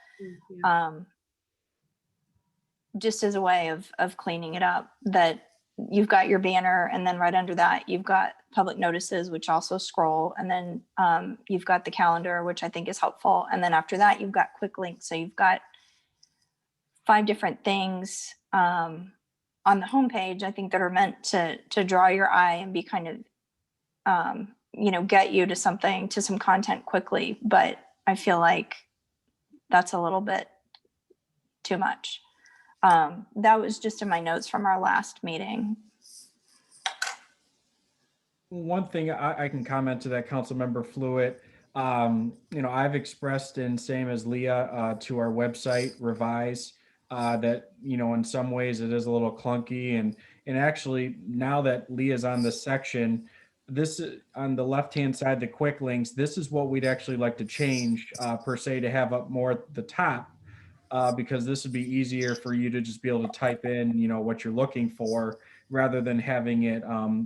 just as a way of cleaning it up, that you've got your banner, and then right under that, you've got public notices, which also scroll. And then you've got the calendar, which I think is helpful. And then after that, you've got quick links. So you've got 5 different things on the homepage, I think, that are meant to draw your eye and be kind of, get you to something, to some content quickly. But I feel like that's a little bit too much. That was just in my notes from our last meeting. One thing I can comment to that, Councilmember Fluid, I've expressed, and same as Leah, to our website revise, that, in some ways it is a little clunky, and actually now that Leah's on this section, this on the left-hand side, the quick links, this is what we'd actually like to change, per se, to have up more at the top, because this would be easier for you to just be able to type in, what you're looking for, rather than having it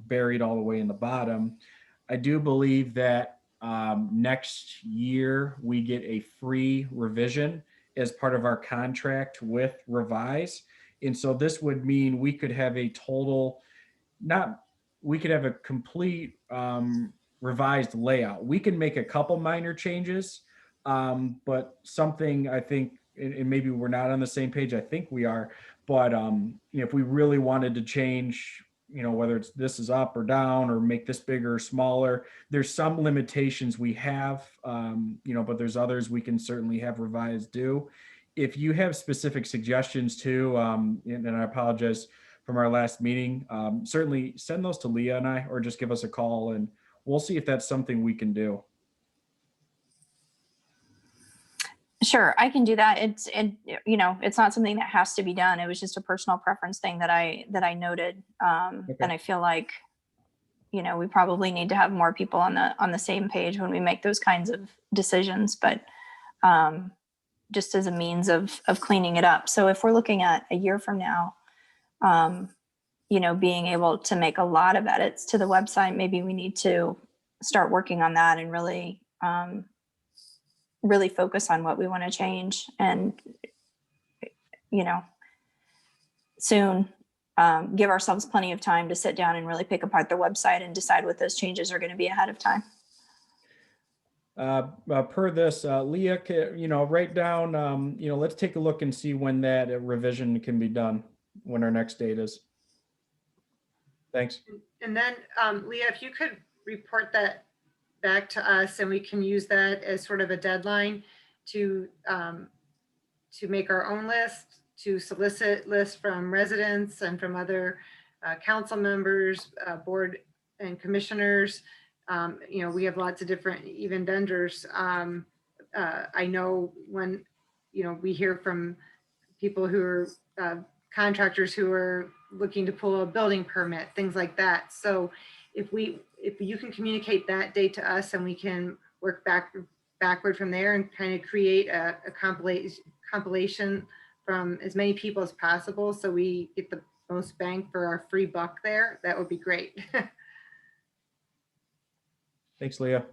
buried all the way in the bottom. I do believe that next year we get a free revision as part of our contract with Revise. And so this would mean we could have a complete revised layout. We can make a couple minor changes, but something I think, and maybe we're not on the same page, I think we are, but if we really wanted to change, whether it's this is up or down, or make this bigger or smaller, there's some limitations we have, but there's others we can certainly have Revised do. If you have specific suggestions too, and I apologize from our last meeting, certainly send those to Leah and I, or just give us a call, and we'll see if that's something we can do. Sure, I can do that. It's not something that has to be done. It was just a personal preference thing that I noted. Okay. And I feel like, we probably need to have more people on the same page when we make those kinds of decisions, but just as a means of cleaning it up. So if we're looking at a year from now, being able to make a lot of edits to the website, maybe we need to start working on that and really focus on what we want to change, and soon give ourselves plenty of time to sit down and really pick apart the website and decide what those changes are going to be ahead of time. Per this, Leah, write down, let's take a look and see when that revision can be done, when our next date is. Thanks. And then Leah, if you could report that back to us, and we can use that as sort of a deadline to make our own list, to solicit lists from residents and from other council members, board and commissioners. We have lots of different, even vendors. I know when, we hear from people who are contractors who are looking to pull a building permit, things like that. So if you can communicate that date to us, and we can work backward from there and kind of create a compilation from as many people as possible, so we get the most bang for our free buck there, that would be great. Thanks, Leah.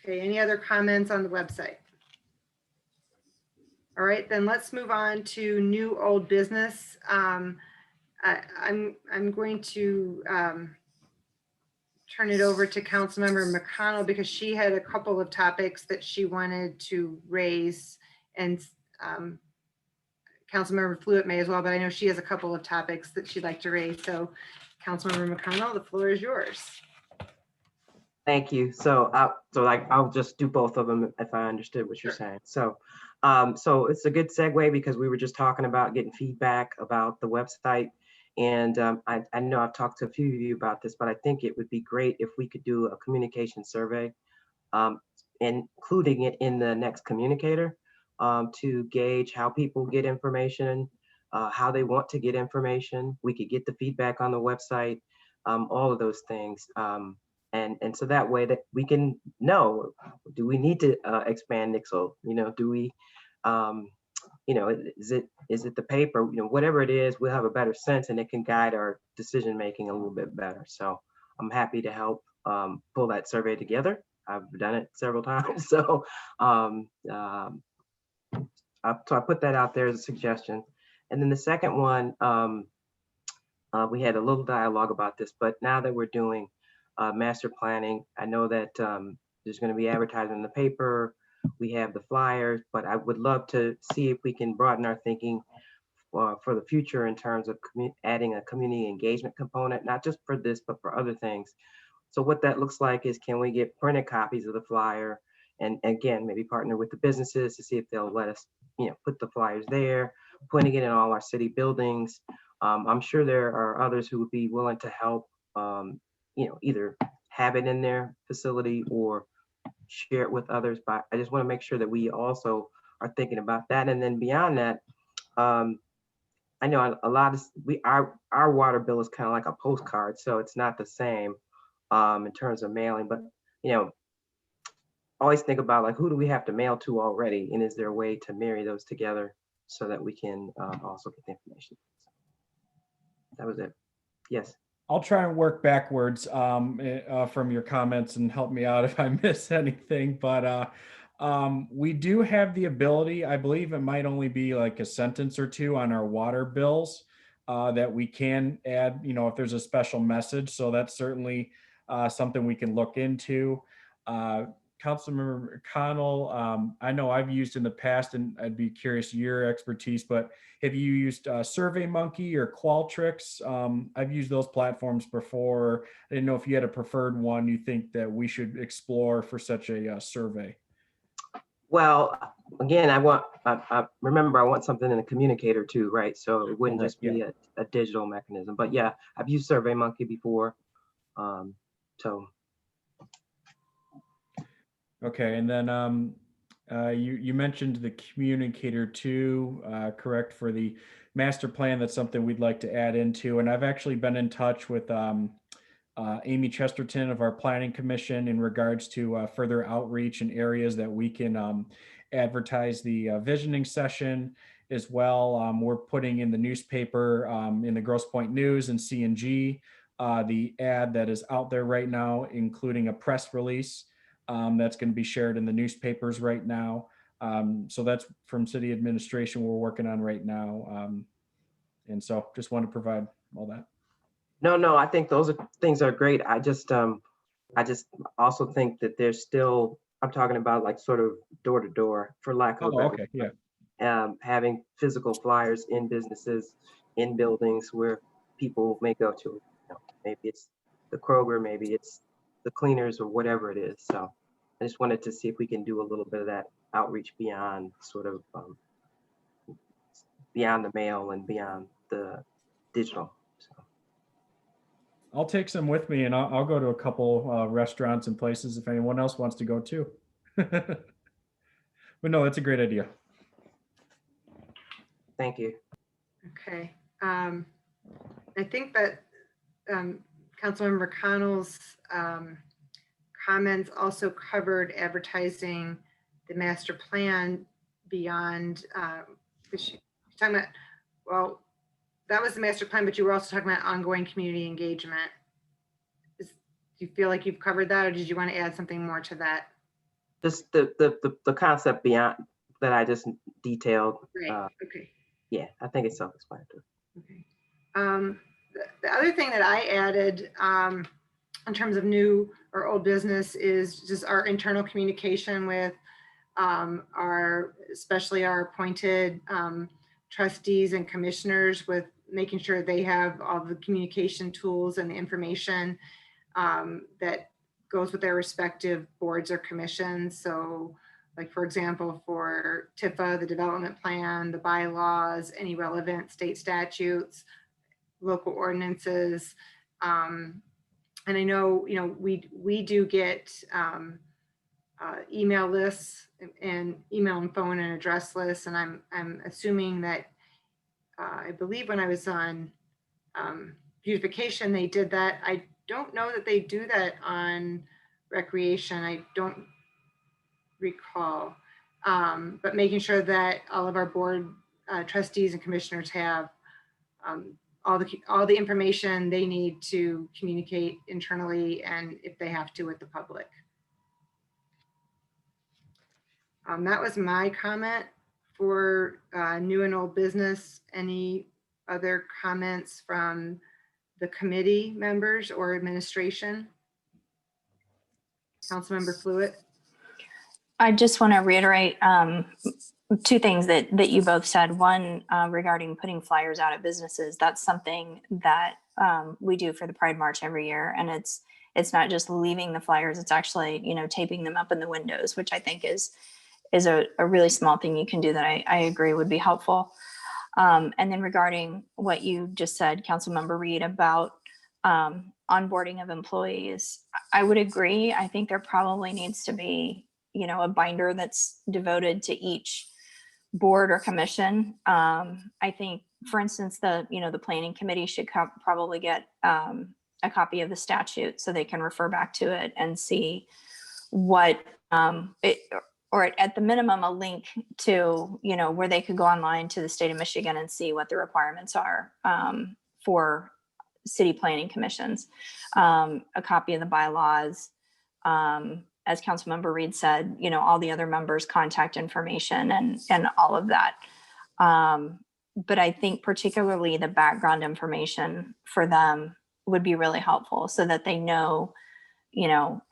Okay, any other comments on the website? All right, then let's move on to new old business. I'm going to turn it over to Councilmember McConnell, because she had a couple of topics that she wanted to raise, and Councilmember Fluid may as well, but I know she has a couple of topics that she'd like to raise. So Councilmember McConnell, the floor is yours. Thank you. So I'll just do both of them if I understood what you're saying. So it's a good segue, because we were just talking about getting feedback about the website. And I know I've talked to a few of you about this, but I think it would be great if we could do a communication survey, including it in the next communicator, to gauge how people get information, how they want to get information. We could get the feedback on the website, all of those things. And so that way that we can know, do we need to expand Nixle? Do we you know, is it the paper, you know, whatever it is, we'll have a better sense and it can guide our decision making a little bit better. So I'm happy to help pull that survey together. I've done it several times. So I put that out there as a suggestion. And then the second one, we had a little dialogue about this, but now that we're doing master planning, I know that there's going to be advertising in the paper. We have the flyers, but I would love to see if we can broaden our thinking for the future in terms of adding a community engagement component, not just for this, but for other things. So what that looks like is, can we get printed copies of the flyer? And again, maybe partner with the businesses to see if they'll let us, you know, put the flyers there, putting it in all our city buildings. I'm sure there are others who would be willing to help, you know, either have it in their facility or share it with others. But I just want to make sure that we also are thinking about that. And then beyond that, I know a lot of our water bill is kind of like a postcard, so it's not the same in terms of mailing. But you know, always think about like, who do we have to mail to already, and is there a way to marry those together so that we can also get the information? So that was it. Yes. I'll try and work backwards from your comments and help me out if I miss anything. But we do have the ability, I believe it might only be like a sentence or two on our water bills that we can add, you know, if there's a special message. So that's certainly something we can look into. Councilmember McConnell, I know I've used in the past, and I'd be curious your expertise, but have you used SurveyMonkey or Qualtrics? I've used those platforms before. I didn't know if you had a preferred one you think that we should explore for such a survey. Well, again, I remember I want something in a communicator too, right? So it wouldn't just be a digital mechanism. But yeah, I've used SurveyMonkey before. So. Okay, and then you mentioned the communicator too, correct, for the master plan. That's something we'd like to add into. And I've actually been in touch with Amy Chesterton of our Planning Commission in regards to further outreach in areas that we can advertise the visioning session as well. We're putting in the newspaper, in the Grosse Pointe News and CNG, the ad that is out there right now, including a press release that's going to be shared in the newspapers right now. So that's from city administration we're working on right now. And so just want to provide all that. No, I think those things are great. I just also think that there's still, I'm talking about like sort of door to door, for lack of a better. Yeah. Having physical flyers in businesses, in buildings where people may go to, you know, maybe it's the Kroger, maybe it's the cleaners or whatever it is. So I just wanted to see if we can do a little bit of that outreach beyond sort of beyond the mail and beyond the digital. So. I'll take some with me, and I'll go to a couple restaurants and places if anyone else wants to go too. But no, that's a great idea. Thank you. Okay. I think that Councilmember McConnell's comments also covered advertising the master plan beyond, she's talking about, well, that was the master plan, but you were also talking about ongoing community engagement. Do you feel like you've covered that, or did you want to add something more to that? Just the concept beyond that I just detailed. Right. Okay. Yeah, I think it's self-explanatory. Okay. The other thing that I added in terms of new or old business is just our internal communication with especially our appointed trustees and commissioners, with making sure they have all the communication tools and the information that goes with their respective boards or commissions. So like, for example, for TIFA, the development plan, the bylaws, any relevant state statutes, local ordinances. And I know, you know, we do get email lists and email and phone and address lists. And I'm assuming that I believe when I was on beautification, they did that. I don't know that they do that on recreation. I don't recall. but making sure that all of our board trustees and commissioners have all the information they need to communicate internally and if they have to with the public. That was my comment for new and old business. Any other comments from the committee members or administration? Councilmember Fluid. I just want to reiterate two things that you both said. One, regarding putting flyers out at businesses. That's something that we do for the Pride March every year. And it's not just leaving the flyers, it's actually, taping them up in the windows, which I think is a really small thing you can do that I agree would be helpful. And then regarding what you just said, Councilmember Reed, about onboarding of employees, I would agree. I think there probably needs to be, a binder that's devoted to each board or commission. I think, for instance, the planning committee should probably get a copy of the statute so they can refer back to it and see what or at the minimum, a link to, where they could go online to the state of Michigan and see what the requirements are for city planning commissions. A copy of the bylaws, as Councilmember Reed said, all the other members' contact information and all of that. But I think particularly the background information for them would be really helpful so that they know,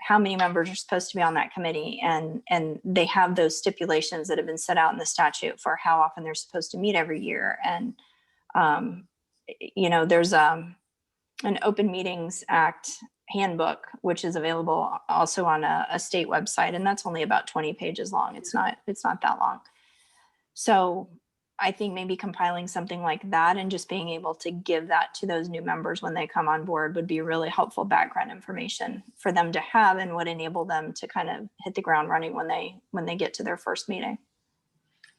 how many members are supposed to be on that committee, and they have those stipulations that have been set out in the statute for how often they're supposed to meet every year. And, there's an Open Meetings Act handbook, which is available also on a state website. And that's only about 20 pages long. It's not that long. So I think maybe compiling something like that and just being able to give that to those new members when they come on board would be really helpful background information for them to have, and would enable them to kind of hit the ground running when they get to their first meeting.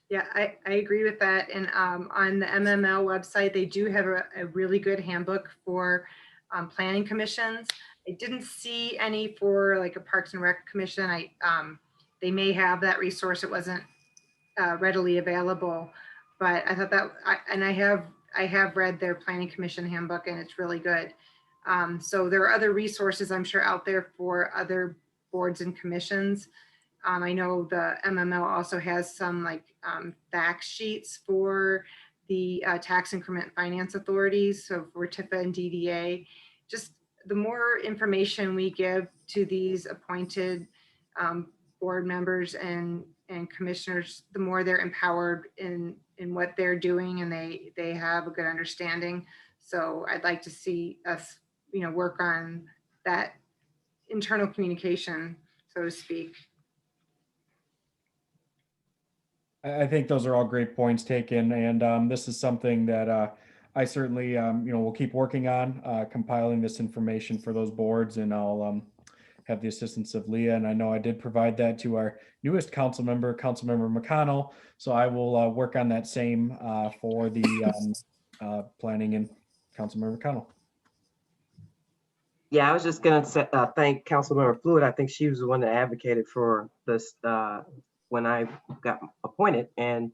Yeah, I agree with that. And on the MML website, they do have a really good handbook for planning commissions. I didn't see any for like a Parks and Rec commission. They may have that resource. It wasn't readily available, but I thought that, I have read their planning commission handbook, and it's really good. So there are other resources I'm sure out there for other boards and commissions. I know the MML also has some fact sheets for the tax increment finance authorities. So for TIFA and DDA, just the more information we give to these appointed board members and commissioners, the more they're empowered in what they're doing, and they have a good understanding. So I'd like to see us, work on that internal communication, so to speak. I think those are all great points taken, and this is something that I certainly, will keep working on, compiling this information for those boards, and I'll have the assistance of Leah. And I know I did provide that to our newest Councilmember McConnell. So I will work on that same for the planning and Councilmember McConnell. Yeah, I was just gonna say, thank Councilmember Fluid. I think she was the one that advocated for this when I got appointed, and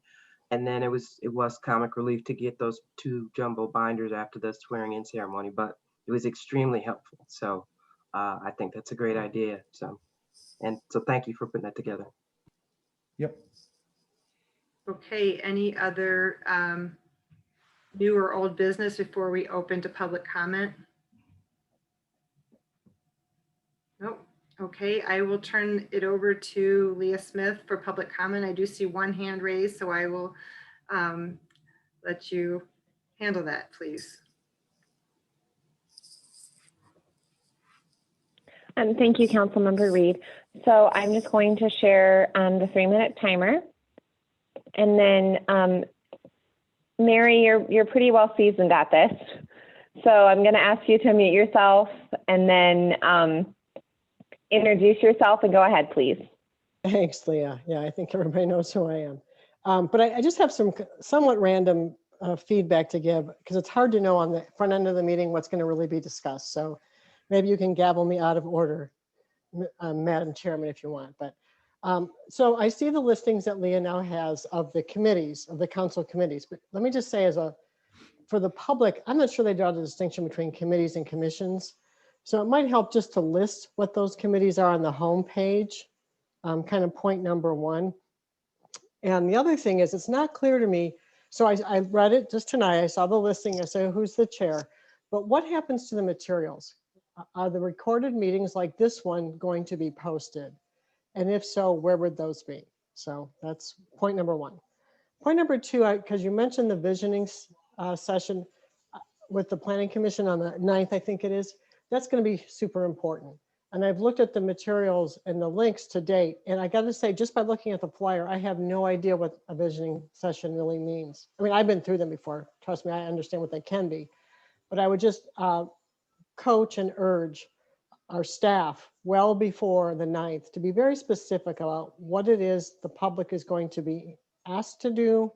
then it was comic relief to get those 2 jumbo binders after the swearing in ceremony, but it was extremely helpful. So I think that's a great idea. So thank you for putting that together. Yep. Okay, any other new or old business before we open to public comment? Nope. Okay, I will turn it over to Leah Smith for public comment. I do see one hand raised, so I will let you handle that, please. Thank you, Councilmember Reed. So I'm just going to share the 3-minute timer. And then, Mary, you're pretty well seasoned at this. So I'm going to ask you to mute yourself and then introduce yourself and go ahead, please. Thanks, Leah. Yeah, I think everybody knows who I am. But I just have some somewhat random feedback to give, because it's hard to know on the front end of the meeting what's going to really be discussed. So maybe you can gavel me out of order, Madam Chairman, if you want. But So I see the listings that Leah now has of the committees, of the council committees, but let me just say for the public, I'm not sure they draw the distinction between committees and commissions. So it might help just to list what those committees are on the home page, kind of point number one. And the other thing is, it's not clear to me. So I read it just tonight. I saw the listing. I said, who's the chair? But what happens to the materials? Are the recorded meetings like this one going to be posted? And if so, where would those be? So that's point number one. Point number two, because you mentioned the visioning session with the Planning Commission on the 9th, I think it is, that's going to be super important. And I've looked at the materials and the links to date, and I got to say, just by looking at the flyer, I have no idea what a visioning session really means. I mean, I've been through them before. Trust me, I understand what they can be. But I would just coach and urge our staff well before the 9th to be very specific about what it is the public is going to be asked to do,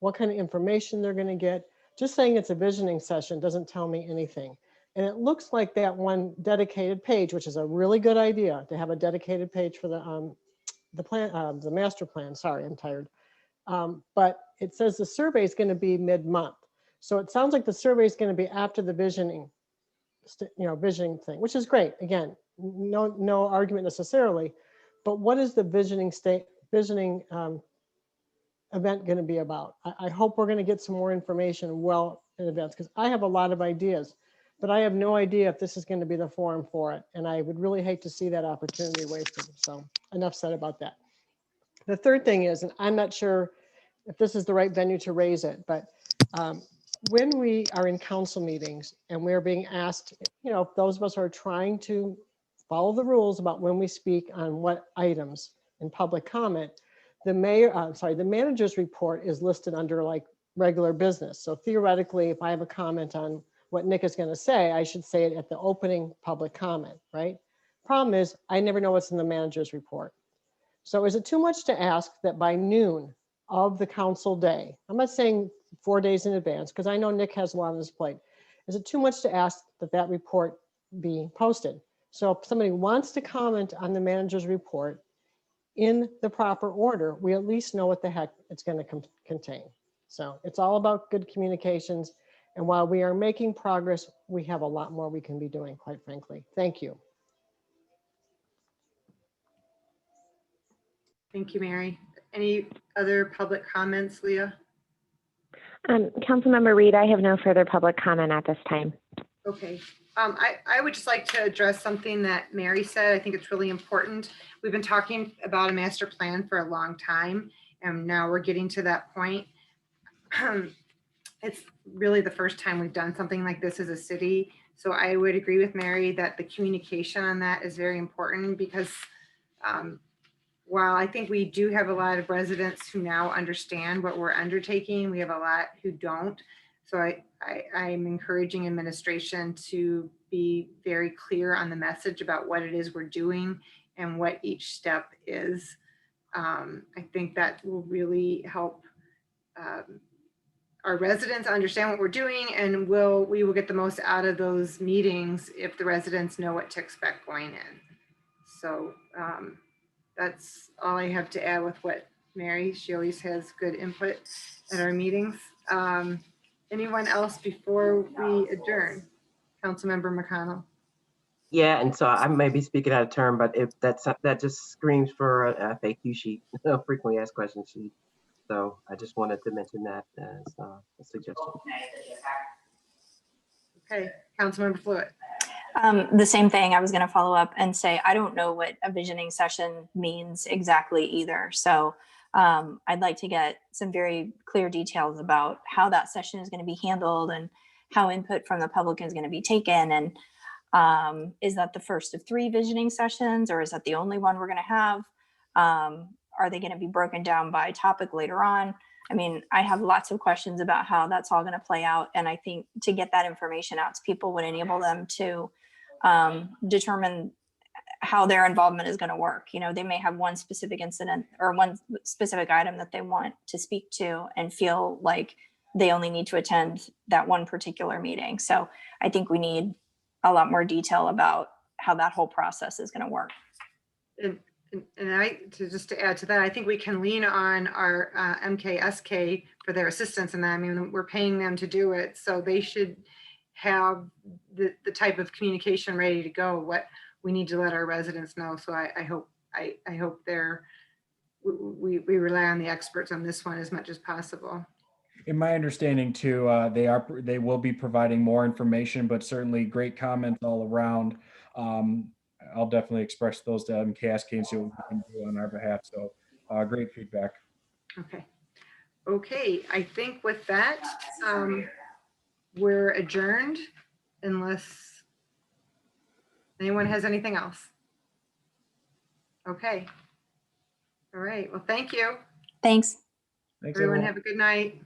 what kind of information they're going to get. Just saying it's a visioning session doesn't tell me anything. And it looks like that one dedicated page, which is a really good idea to have a dedicated page for the plan, the master plan. Sorry, I'm tired. But it says the survey is going to be mid-month. So it sounds like the survey is going to be after the visioning, visioning thing, which is great. Again, no argument necessarily, but what is the visioning event going to be about? I hope we're going to get some more information well in advance, because I have a lot of ideas, but I have no idea if this is going to be the forum for it. And I would really hate to see that opportunity wasted. So enough said about that. The third thing is, and I'm not sure if this is the right venue to raise it, but when we are in council meetings and we're being asked, if those of us are trying to follow the rules about when we speak on what items in public comment, the manager's report is listed under like regular business. So theoretically, if I have a comment on what Nick is going to say, I should say it at the opening public comment, right? Problem is, I never know what's in the manager's report. So is it too much to ask that by noon of the council day, I'm not saying 4 days in advance, because I know Nick has a lot on his plate. Is it too much to ask that report be posted? So if somebody wants to comment on the manager's report in the proper order, we at least know what the heck it's going to contain. So it's all about good communications. And while we are making progress, we have a lot more we can be doing, quite frankly. Thank you. Thank you, Mary. Any other public comments, Leah? Councilmember Reed, I have no further public comment at this time. Okay. I would just like to address something that Mary said. I think it's really important. We've been talking about a master plan for a long time, and now we're getting to that point. It's really the first time we've done something like this as a city. So I would agree with Mary that the communication on that is very important, because while I think we do have a lot of residents who now understand what we're undertaking, we have a lot who don't. So I'm encouraging administration to be very clear on the message about what it is we're doing and what each step is. I think that will really help our residents understand what we're doing, and we will get the most out of those meetings if the residents know what to expect going in. So that's all I have to add with what Mary, she always has good input at our meetings. Anyone else before we adjourn? Councilmember McConnell. Yeah, and so I may be speaking out of turn, but if that just screams for a FAQ sheet, a frequently asked questions sheet. So I just wanted to mention that as a suggestion. Okay, Councilmember Fluid. The same thing. I was going to follow up and say, I don't know what a visioning session means exactly either. So I'd like to get some very clear details about how that session is going to be handled and how input from the public is going to be taken. And is that the first of 3 visioning sessions, or is that the only one we're going to have? Are they going to be broken down by topic later on? I mean, I have lots of questions about how that's all going to play out. And I think to get that information out to people would enable them to determine how their involvement is going to work. They may have one specific incident or one specific item that they want to speak to and feel like they only need to attend that one particular meeting. So I think we need a lot more detail about how that whole process is going to work. And just to add to that, I think we can lean on our MKSK for their assistance in that. I mean, we're paying them to do it, so they should have the type of communication ready to go, what we need to let our residents know. So I hope we rely on the experts on this one as much as possible. In my understanding too, they will be providing more information, but certainly great comments all around. I'll definitely express those to MKSK and see what we can do on our behalf. So great feedback. Okay, I think with that, we're adjourned unless anyone has anything else. Okay. All right. Well, thank you. Thanks. Thanks, Everyone everyone. have a good night.